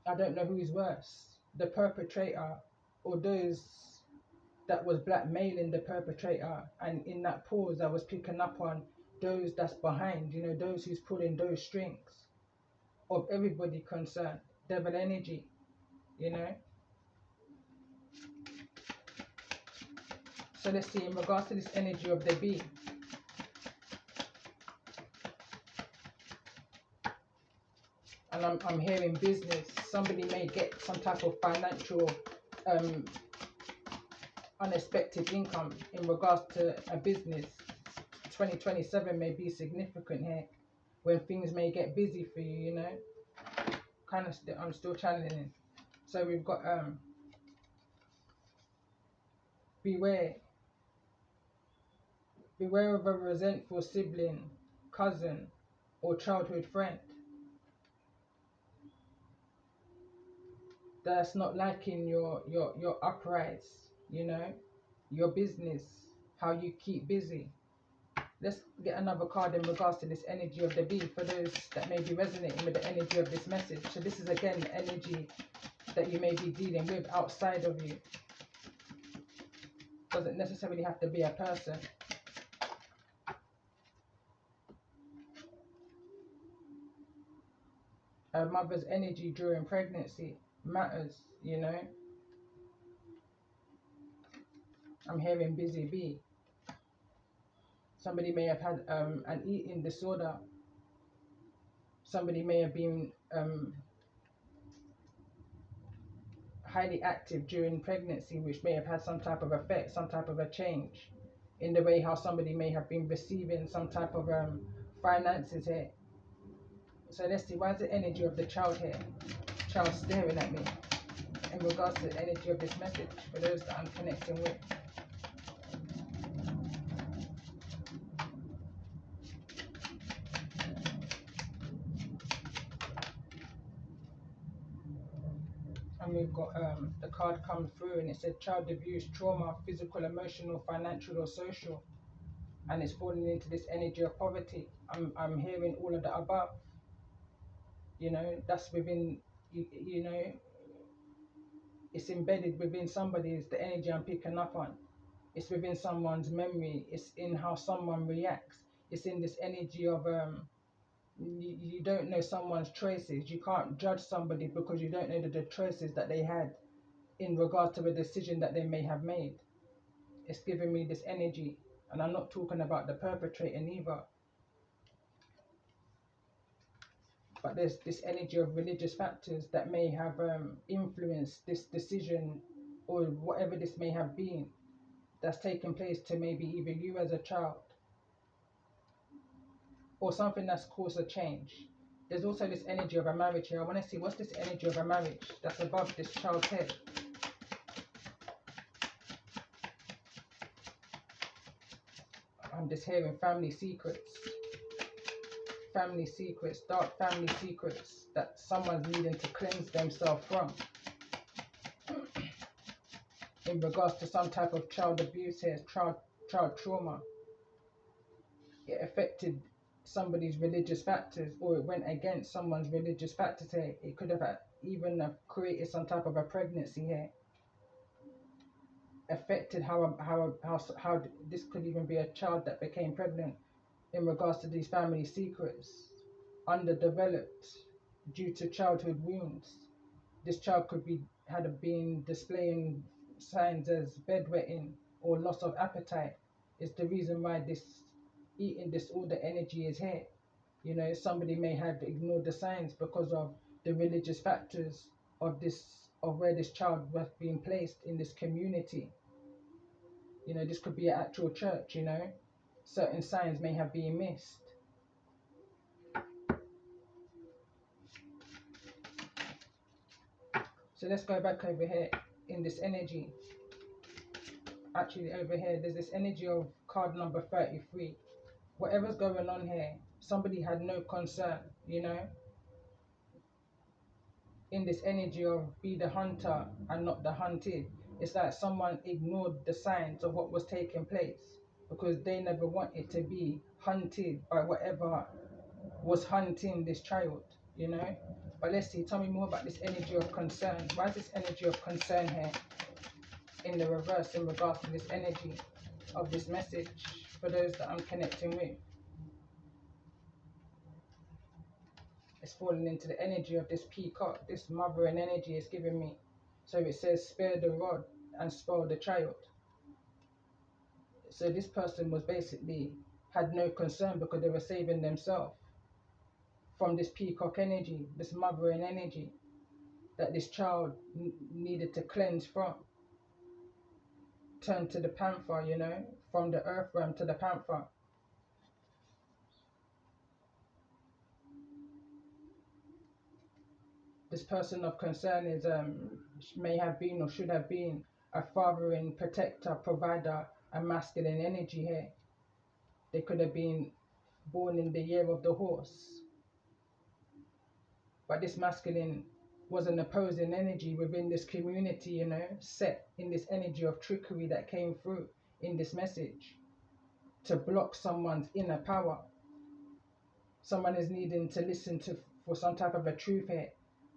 I don't know who's worse, the perpetrator or those that was blackmailing the perpetrator. And in that pause, I was picking up on those that's behind, you know, those who's pulling those strings of everybody concerned. Devil energy, you know. So let's see in regards to this energy of the bee. And I'm hearing business. Somebody may get some type of financial unexpected income in regards to a business. 2027 may be significant here when things may get busy for you, you know. Kind of I'm still channeling. So we've got beware of a resentful sibling, cousin, or childhood friend that's not liking your uprise, you know, your business, how you keep busy. Let's get another card in regards to this energy of the bee for those that may be resonating with the energy of this message. So this is again the energy that you may be dealing with outside of you. Doesn't necessarily have to be a person. A mother's energy during pregnancy matters, you know. I'm hearing busy bee. Somebody may have had an eating disorder. Somebody may have been highly active during pregnancy, which may have had some type of effect, some type of a change in the way how somebody may have been receiving some type of finances here. So let's see, why is the energy of the child here? Child staring at me in regards to the energy of this message for those that I'm connecting with. And we've got the card come through and it said child abuse, trauma, physical, emotional, financial or social. And it's falling into this energy of poverty. I'm hearing all of the above. You know, that's within, you know, it's embedded within somebody's, the energy I'm picking up on. It's within someone's memory. It's in how someone reacts. It's in this energy of, you don't know someone's choices. You can't judge somebody because you don't know the choices that they had in regards to a decision that they may have made. It's giving me this energy, and I'm not talking about the perpetrator neither, but there's this energy of religious factors that may have influenced this decision, or whatever this may have been, that's taken place to maybe either you as a child, or something that's caused a change. There's also this energy of a marriage here. I want to see, what's this energy of a marriage that's above this child's head? I'm just hearing family secrets, dark family secrets that someone's needing to cleanse themselves from, in regards to some type of child abuse here, child trauma. It affected somebody's religious factors, or it went against someone's religious factors here. It could have even created some type of a pregnancy here. Affected how this could even be a child that became pregnant, in regards to these family secrets. Underdeveloped due to childhood wounds. This child could had been displaying signs as bedwetting or loss of appetite. Is the reason why this eating disorder energy is here. You know, somebody may have ignored the signs because of the religious factors of where this child was being placed in this community. You know, this could be an actual church, you know. Certain signs may have been missed. So let's go back over here in this energy. Actually, over here, there's this energy of card number 33. Whatever's going on here, somebody had no concern, you know. In this energy of be the hunter and not the hunted. It's like someone ignored the signs of what was taking place because they never wanted to be hunted by whatever was hunting this child, you know. But let's see, tell me more about this energy of concern. Why is this energy of concern here in the reverse in regards to this energy of this message for those that I'm connecting with? It's falling into the energy of this peacock, this mothering energy is giving me. So it says spare the rod and spoil the child. So this person was basically had no concern because they were saving themselves from this peacock energy, this mothering energy that this child needed to cleanse from. Turn to the panther, you know, from the earth realm to the panther. This person of concern is may have been or should have been a fathering, protector, provider, a masculine energy here. They could have been born in the year of the horse. But this masculine was an opposing energy within this community, you know, set in this energy of trickery that came through in this message to block someone's inner power. Someone is needing to listen to for some type of a truth here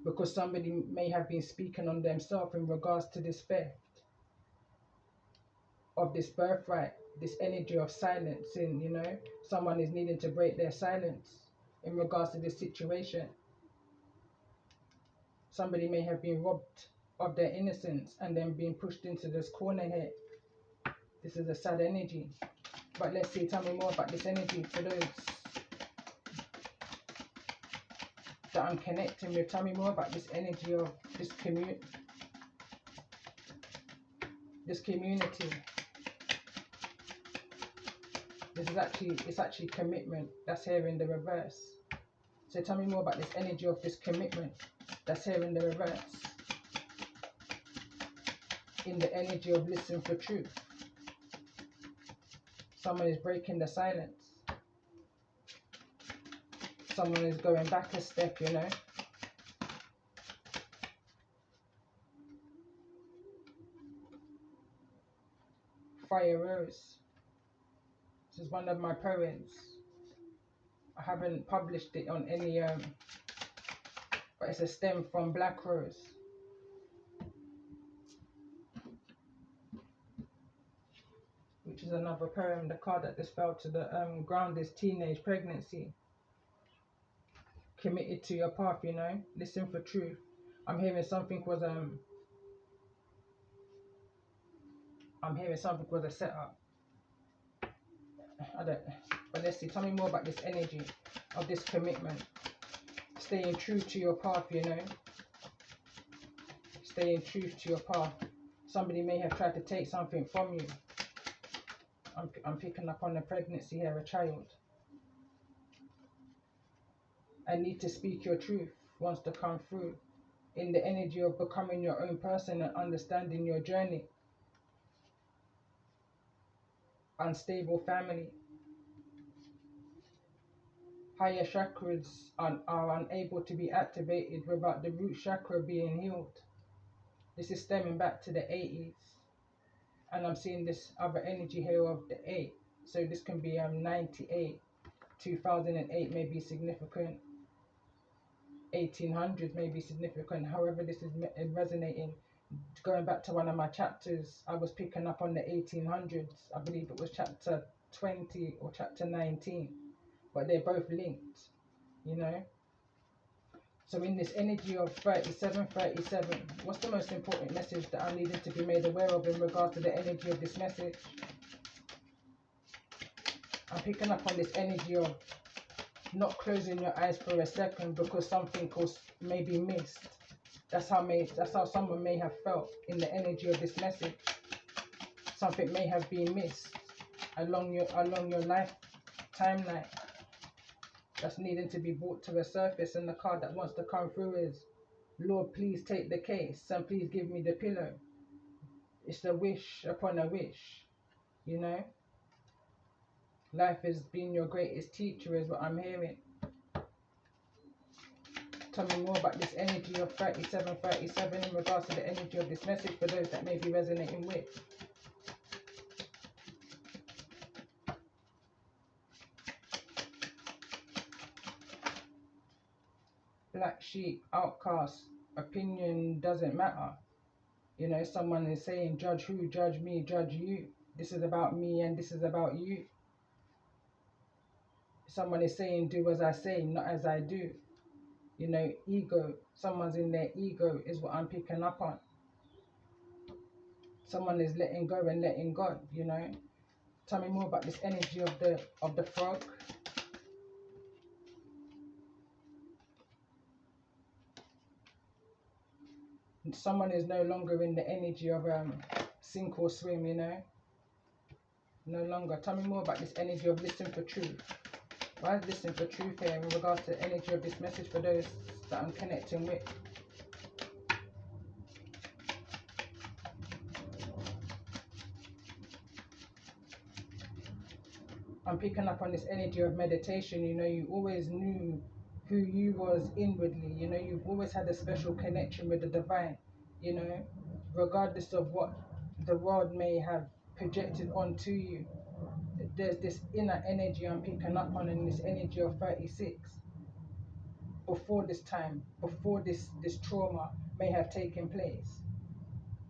because somebody may have been speaking on themselves in regards to this theft of this birthright, this energy of silencing, you know. Someone is needing to break their silence in regards to this situation. Somebody may have been robbed of their innocence and then being pushed into this corner here. This is a sad energy. But let's see, tell me more about this energy for those that I'm connecting with. Tell me more about this energy of this community. This community. It's actually commitment that's here in the reverse. So tell me more about this energy of this commitment that's here in the reverse. In the energy of listen for truth. Someone is breaking the silence. Someone is going back a step, you know. Fire Rose. This is one of my poems. I haven't published it on any but it's a stem from Black Rose. Which is another poem. The card that just fell to the ground is teenage pregnancy. Committed to your path, you know. Listen for truth. I'm hearing something was I'm hearing something was a setup. I don't, but let's see. Tell me more about this energy of this commitment. Staying true to your path, you know. Staying true to your path. Somebody may have tried to take something from you. I'm picking up on a pregnancy here, a child. I need to speak your truth wants to come through in the energy of becoming your own person and understanding your journey. Unstable family. Higher chakras are unable to be activated without the root chakra being healed. This is stemming back to the 80s. And I'm seeing this other energy here of the 8. So this can be 98. 2008 may be significant. 1800s may be significant. However, this is resonating. Going back to one of my chapters, I was picking up on the 1800s. I believe it was chapter 20 or chapter 19. But they're both linked, you know. So in this energy of 3737, what's the most important message that I needed to be made aware of in regards to the energy of this message? I'm picking up on this energy of not closing your eyes for a second because something may be missed. That's how someone may have felt in the energy of this message. Something may have been missed along your life timeline. That's needing to be brought to the surface, and the card that wants to come through is, Lord, please take the case and please give me the pillow. It's a wish upon a wish, you know. Life has been your greatest teacher is what I'm hearing. Tell me more about this energy of 3737 in regards to the energy of this message for those that may be resonating with. Black sheep, outcast, opinion doesn't matter. You know, someone is saying, judge who, judge me, judge you. This is about me and this is about you. Someone is saying, do as I say, not as I do. You know, ego. Someone's in their ego is what I'm picking up on. Someone is letting go and letting God, you know. Tell me more about this energy of the frog. Someone is no longer in the energy of sink or swim, you know. No longer. Tell me more about this energy of listen for truth. Why is listen for truth here in regards to the energy of this message for those that I'm connecting with? I'm picking up on this energy of meditation. You know, you always knew who you was inwardly. You know, you've always had a special connection with the divine, you know, regardless of what the world may have projected onto you. There's this inner energy I'm picking up on, in this energy of 36. Before this time, before this trauma may have taken place,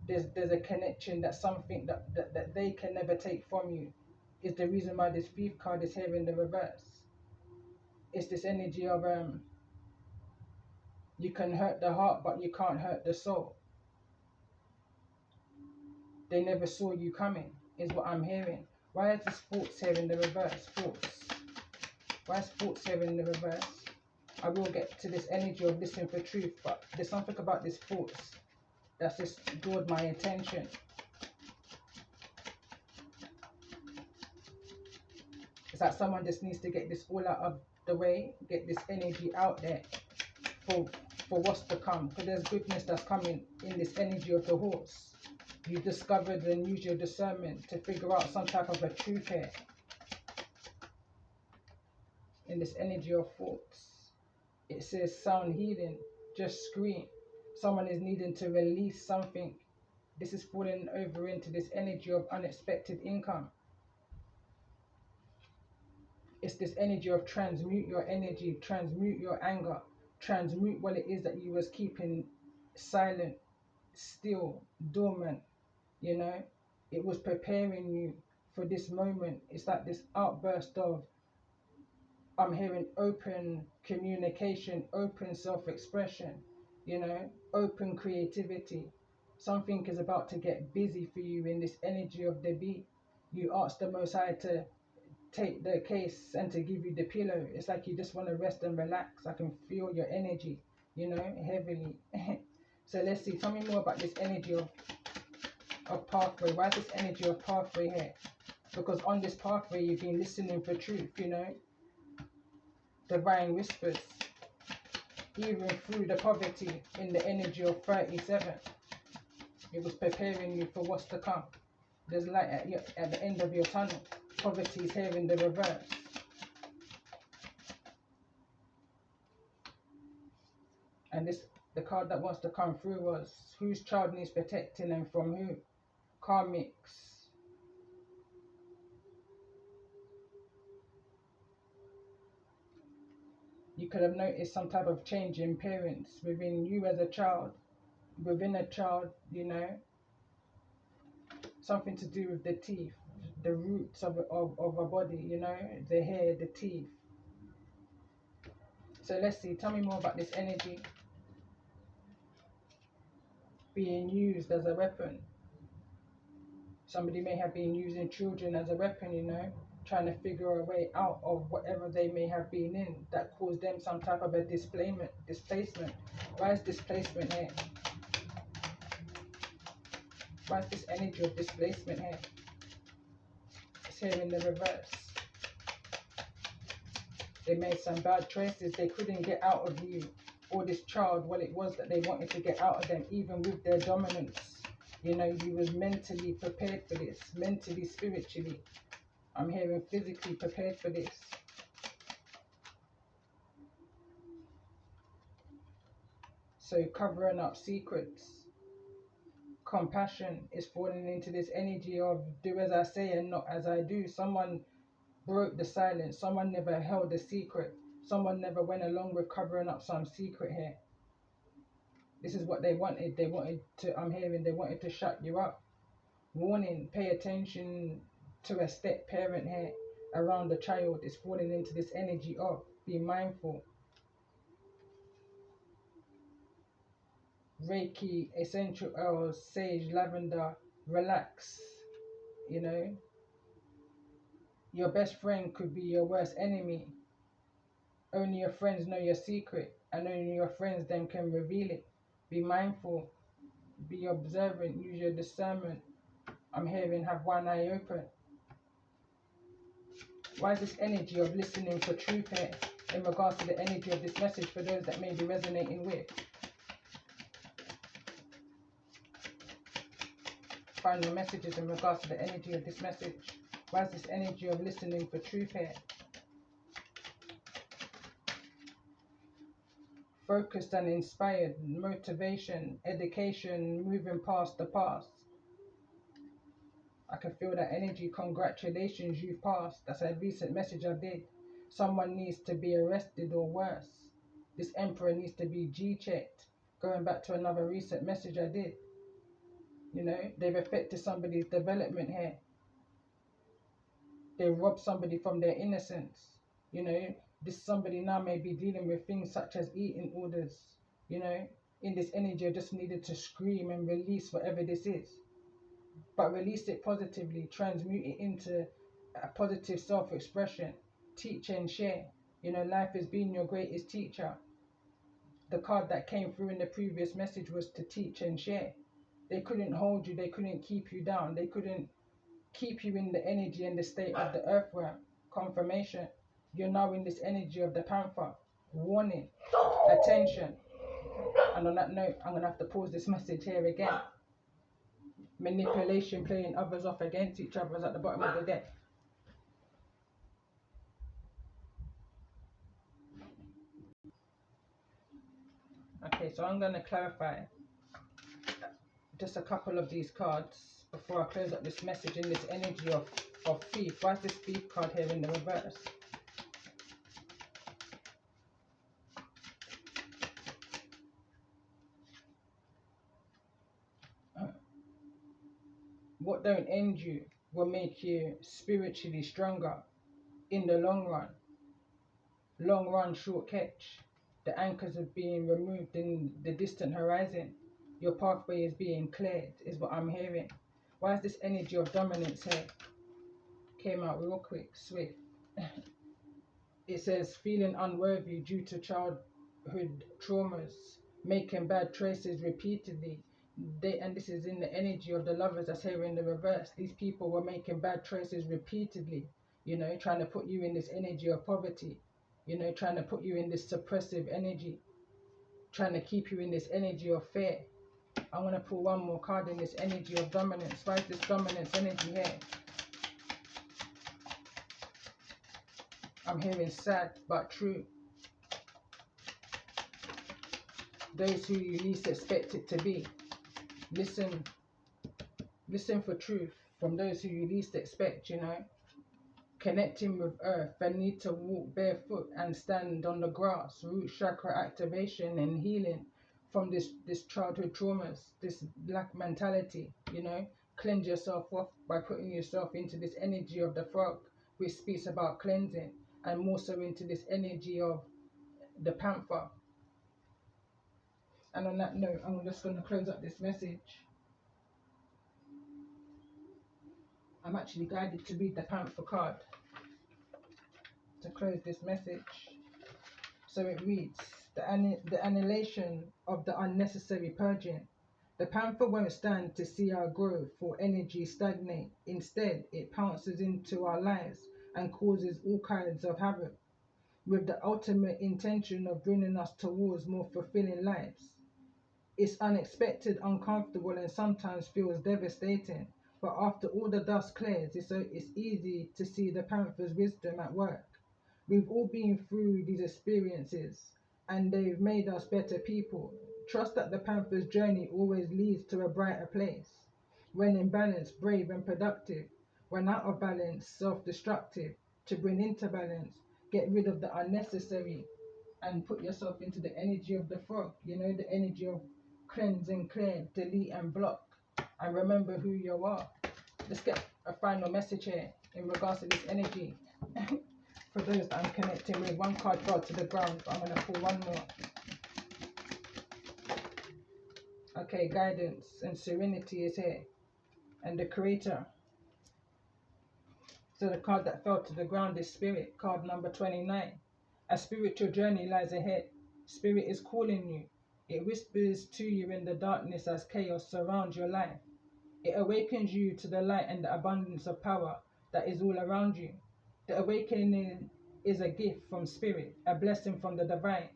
there's a connection, that something that they can never take from you is the reason why this thief card is here in the reverse. It's this energy of you can hurt the heart but you can't hurt the soul. They never saw you coming is what I'm hearing. Why is this thoughts here in the reverse? Thoughts. Why is thoughts here in the reverse? I will get to this energy of listening for truth, but there's something about this thoughts that's just drawn my attention. It's like someone just needs to get this all out of the way, get this energy out there for what's to come. Because there's goodness that's coming in this energy of the horse. You discovered and use your discernment to figure out some type of a truth here. In this energy of thoughts, it says sound healing, just scream. Someone is needing to release something. This is falling over into this energy of unexpected income. It's this energy of transmute your energy, transmute your anger, transmute what it is that you was keeping silent, still, dormant, you know. It was preparing you for this moment. It's like this outburst of, I'm hearing open communication, open self-expression, you know, open creativity. Something is about to get busy for you in this energy of the beat. You ask the Most High to take the case and to give you the pillow. It's like you just want to rest and relax. I can feel your energy, heavily. So let's see. Tell me more about this energy of pathway. Why is this energy of pathway here? Because on this pathway, you've been listening for truth, divine whispers. Even through the poverty in the energy of 37, it was preparing you for what's to come. There's light at the end of your tunnel. Poverty is here in the reverse. And the card that wants to come through was, whose child needs protecting and from who? Karmics. You could have noticed some type of change in parents within you as a child. Within a child, something to do with the teeth, the roots of a body, the hair, the teeth. So let's see, tell me more about this energy being used as a weapon. Somebody may have been using children as a weapon, trying to figure a way out of whatever they may have been in that caused them some type of a displacement. Why is displacement here? Why is this energy of displacement here? It's here in the reverse. They made some bad choices. They couldn't get out of you or this child what it was that they wanted to get out of them, even with their dominance. You was mentally prepared for this, mentally, spiritually. I'm hearing physically prepared for this. So covering up secrets. Compassion is falling into this energy of do as I say and not as I do. Someone broke the silence. Someone never held a secret. Someone never went along with covering up some secret here. This is what they wanted. They wanted to shut you up. Warning, pay attention to a step parent here around the child. Is falling into this energy of be mindful. Reiki, essential oils, sage, lavender, relax. Your best friend could be your worst enemy. Only your friends know your secret, and only your friends then can reveal it. Be mindful, be observant, use your discernment. I'm hearing have one eye open. Why is this energy of listening for truth here in regards to the energy of this message for those that may be resonating with? Find the messages in regards to the energy of this message. Why is this energy of listening for truth here? Focused and inspired, motivation, education, moving past the past. I can feel that energy. Congratulations, you've passed. That's a recent message I did. Someone needs to be arrested or worse. This emperor needs to be G-checked. Going back to another recent message I did. They've affected somebody's development here. They robbed somebody from their innocence. This somebody now may be dealing with things such as eating orders. In this energy, I just needed to scream and release whatever this is. But release it positively, transmute it into a positive self-expression, teach and share. Life has been your greatest teacher. The card that came through in the previous message was to teach and share. They couldn't hold you, they couldn't keep you down, they couldn't keep you in the energy and the state of the earthworm. Confirmation, you're now in this energy of the panther. Warning, attention. And on that note, I'm going to have to pause this message here again. Manipulation, playing others off against each other is at the bottom of the deck. Okay, so I'm going to clarify just a couple of these cards before I close up this message in this energy of thief. Why is this thief card here in the reverse? What don't end you will make you spiritually stronger in the long run. Long run, short catch. The anchors are being removed in the distant horizon. Your pathway is being cleared, is what I'm hearing. Why is this energy of dominance here? Came out real quick, swift. It says feeling unworthy due to childhood traumas, making bad choices repeatedly. And this is in the energy of the lovers that's here in the reverse. These people were making bad choices repeatedly, trying to put you in this energy of poverty, trying to put you in this suppressive energy, trying to keep you in this energy of fear. I'm going to pull one more card in this energy of dominance. Why is this dominance energy here? I'm hearing sad but true. Those who you least expect it to be. Listen for truth from those who you least expect, Connecting with earth and need to walk barefoot and stand on the grass. Root chakra activation and healing from this childhood traumas, this black mentality, Cleanse yourself off by putting yourself into this energy of the frog, which speaks about cleansing, and more so into this energy of the panther. And on that note, I'm just going to close up this message. I'm actually guided to read the panther card to close this message. So it reads, the annihilation of the unnecessary purging. The panther won't stand to see our growth or energy stagnate. Instead, it pounces into our lives and causes all kinds of havoc, with the ultimate intention of bringing us towards more fulfilling lives. It's unexpected, uncomfortable, and sometimes feels devastating. But after all the dust clears, it's easy to see the panther's wisdom at work. We've all been through these experiences, and they've made us better people. Trust that the panther's journey always leads to a brighter place. When in balance, brave and productive. When out of balance, self-destructive. To bring into balance, get rid of the unnecessary and put yourself into the energy of the frog, the energy of cleanse and clear, delete and block, and remember who you are. Let's get a final message here in regards to this energy. For those that I'm connecting with, one card fell to the ground, but I'm going to pull one more. Okay, guidance and serenity is here, and the creator. So the card that fell to the ground is Spirit, card number 29. A spiritual journey lies ahead. Spirit is calling you. It whispers to you in the darkness as chaos surrounds your life. It awakens you to the light and the abundance of power that is all around you. The awakening is a gift from Spirit, a blessing from the divine.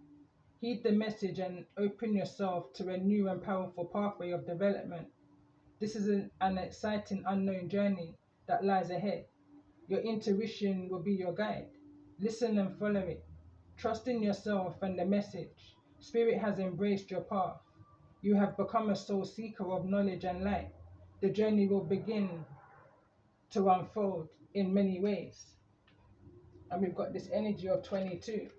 Heed the message and open yourself to a new and powerful pathway of development. This is an exciting unknown journey that lies ahead. Your intuition will be your guide. Listen and follow it. Trust in yourself and the message. Spirit has embraced your path. You have become a soul seeker of knowledge and light. The journey will begin to unfold in many ways. And we've got this energy of 22.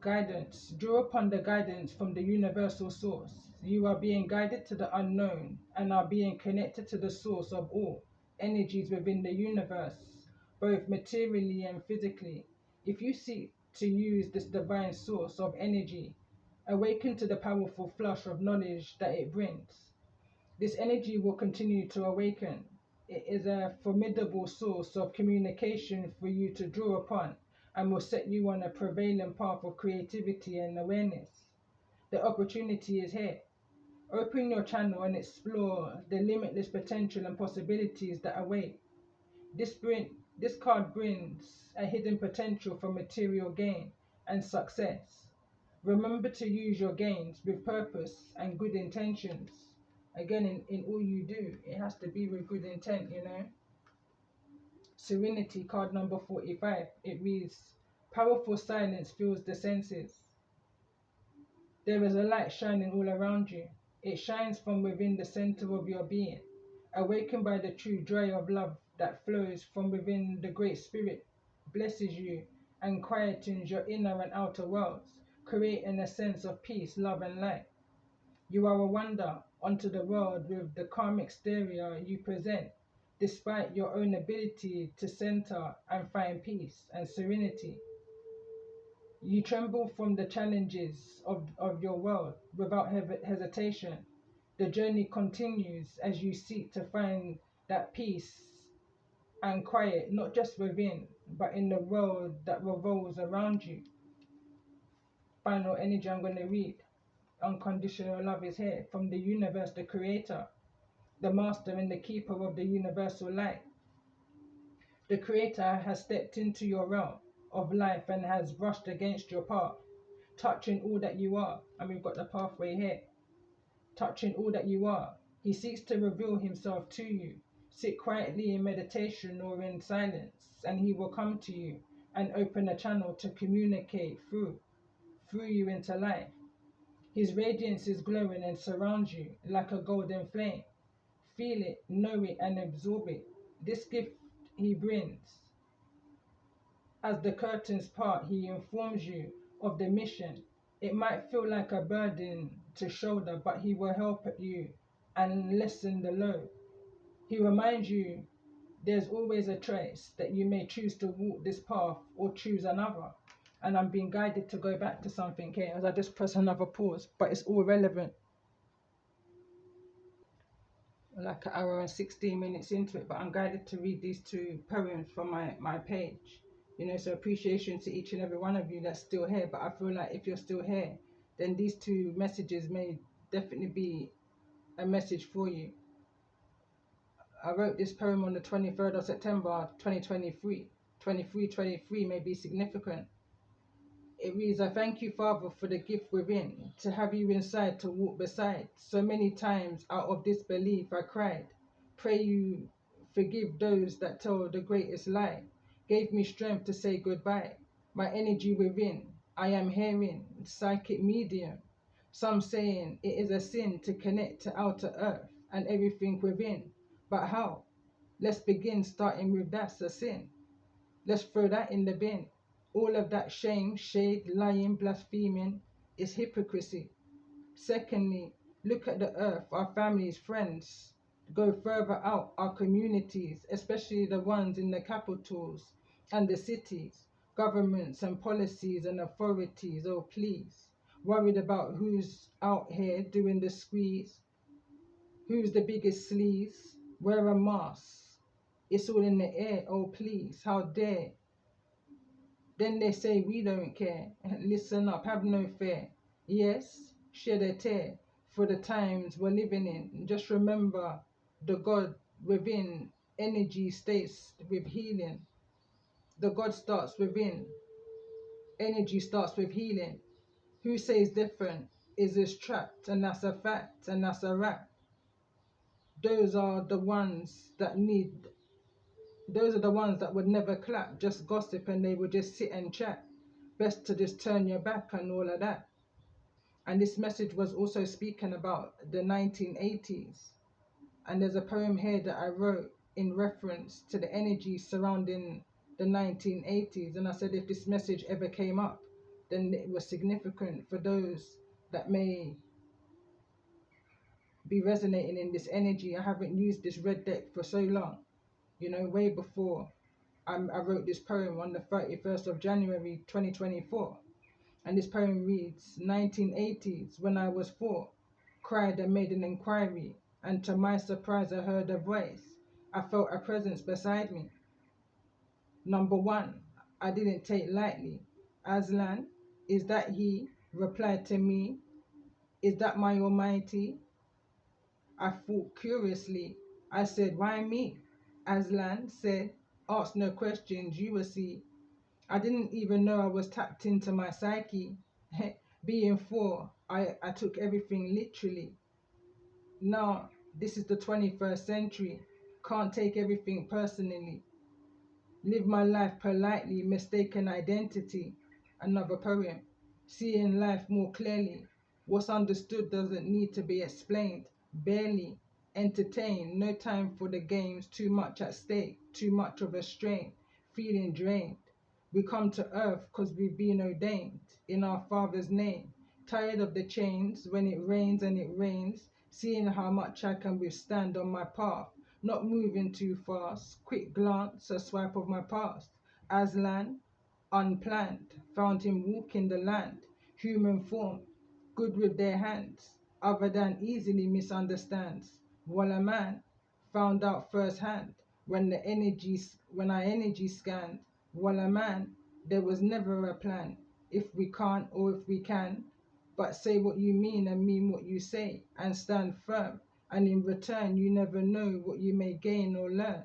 Guidance. Draw upon the guidance from the universal source. You are being guided to the unknown and are being connected to the source of all energies within the universe, both materially and physically. If you seek to use this divine source of energy, awaken to the powerful flush of knowledge that it brings. This energy will continue to awaken. It is a formidable source of communication for you to draw upon and will set you on a prevailing path of creativity and awareness. The opportunity is here. Open your channel and explore the limitless potential and possibilities that await. This card brings a hidden potential for material gain and success. Remember to use your gains with purpose and good intentions. Again, in all you do, it has to be with good intent, Serenity, card number 45. It reads, powerful silence fills the senses. There is a light shining all around you. It shines from within the center of your being. Awakened by the true joy of love that flows from within, the Great Spirit blesses you and quietens your inner and outer worlds, creating a sense of peace, love, and light. You are a wonder unto the world with the calm exterior you present, despite your own ability to center and find peace and serenity. You tremble from the challenges of your world without hesitation. The journey continues as you seek to find that peace and quiet, not just within, but in the world that revolves around you. Final energy I'm going to read. Unconditional love is here from the universe, the creator, the master and the keeper of the universal light. The creator has stepped into your realm of life and has brushed against your path, touching all that you are. And we've got the pathway here. Touching all that you are. He seeks to reveal himself to you. Sit quietly in meditation or in silence, and he will come to you and open a channel to communicate through you into life. His radiance is glowing and surrounds you like a golden flame. Feel it, know it, and absorb it. This gift he brings. As the curtains part, he informs you of the mission. It might feel like a burden to shoulder, but he will help you and lessen the load. He reminds you there's always a choice, that you may choose to walk this path or choose another. And I'm being guided to go back to something here as I just press another pause, but it's all relevant. Like an hour and 16 minutes into it, but I'm guided to read these two poems from my page. You know, so appreciation to each and every one of you that's still here. But I feel like if you're still here, then these two messages may definitely be a message for you. I wrote this poem on the 23rd of September 2023. 23 may be significant. It reads, I thank you, Father, for the gift within, to have you inside to walk beside. So many times out of disbelief I cried. Pray you forgive those that tell the greatest lie. Gave me strength to say goodbye. My energy within, I am hearing, psychic medium. Some saying it is a sin to connect to outer earth and everything within. But how? Let's begin starting with that's a sin. Let's throw that in the bin. All of that shame, shade, lying, blaspheming is hypocrisy. Secondly, look at the earth, our families, friends. Go further out, our communities, especially the ones in the capitals and the cities, governments and policies and authorities, oh please. Worried about who's out here doing the squeeze, who's the biggest sleaze, wear a mask. It's all in the air, oh please, how dare. Then they say we don't care. Listen up, have no fear. Yes, shed a tear for the times we're living in. Just remember the God within. Energy stays with healing. The God starts within. Energy starts with healing. Who says different is this trapped, and that's a fact, and that's a rap. Those are the ones that would never clap, just gossip, and they would just sit and chat. Best to just turn your back and all of that. And this message was also speaking about the 1980s. And there's a poem here that I wrote in reference to the energy surrounding the 1980s. And I said if this message ever came up, then it was significant for those that may be resonating in this energy. I haven't used this red deck for so long, you know, way before I wrote this poem on the 31st of January 2024. And this poem reads, 1980s, when I was 4, cried and made an inquiry, and to my surprise I heard a voice. I felt a presence beside me. Number 1, I didn't take lightly. Aslan, is that he? Replied to me, is that my almighty? I thought curiously. I said, why me? Aslan said, ask no questions, you will see. I didn't even know I was tapped into my psyche. Being 4, I took everything literally. Now, this is the 21st century. Can't take everything personally. Live my life politely, mistaken identity. Another poem. Seeing life more clearly. What's understood doesn't need to be explained. Barely. Entertained. No time for the games. Too much at stake. Too much of a strain. Feeling drained. We come to earth because we've been ordained in our Father's name. Tired of the chains when it rains and it rains. Seeing how much I can withstand on my path. Not moving too fast, quick glance, a swipe of my past. Aslan, unplanned. Found him walking the land, human form, good with their hands, other than easily misunderstands. While a man found out firsthand when I energy scanned. While a man, there was never a plan. If we can't or if we can, but say what you mean and mean what you say, and stand firm. And in return, you never know what you may gain or learn.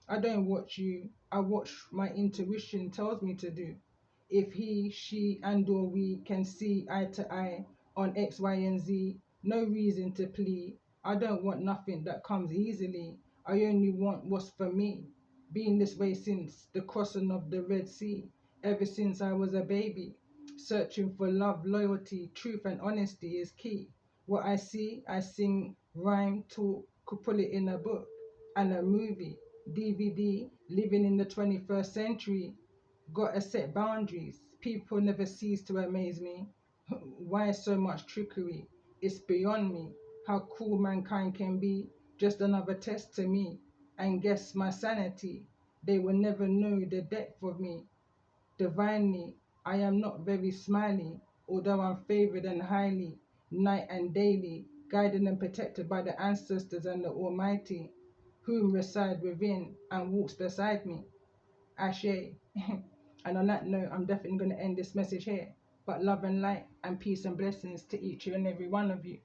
I don't watch you, I watch my intuition tells me to do. If he, she, and or we can see eye to eye on X, Y, and Z, no reason to plead. I don't want nothing that comes easily. I only want what's for me. Been this way since the crossing of the Red Sea, ever since I was a baby. Searching for love, loyalty, truth, and honesty is key. What I see, I sing, rhyme, talk, could put it in a book and a movie, DVD, living in the 21st century. Gotta set boundaries. People never cease to amaze me. Why so much trickery? It's beyond me. How cruel mankind can be. Just another test to me. And guess my sanity. They will never know the depth of me. Divinely, I am not very smiley, although I'm favored and highly, night and daily, guided and protected by the ancestors and the Almighty, whom reside within and walks beside me. Ashe. And on that note, I'm definitely going to end this message here. But love and light and peace and blessings to each and every one of you.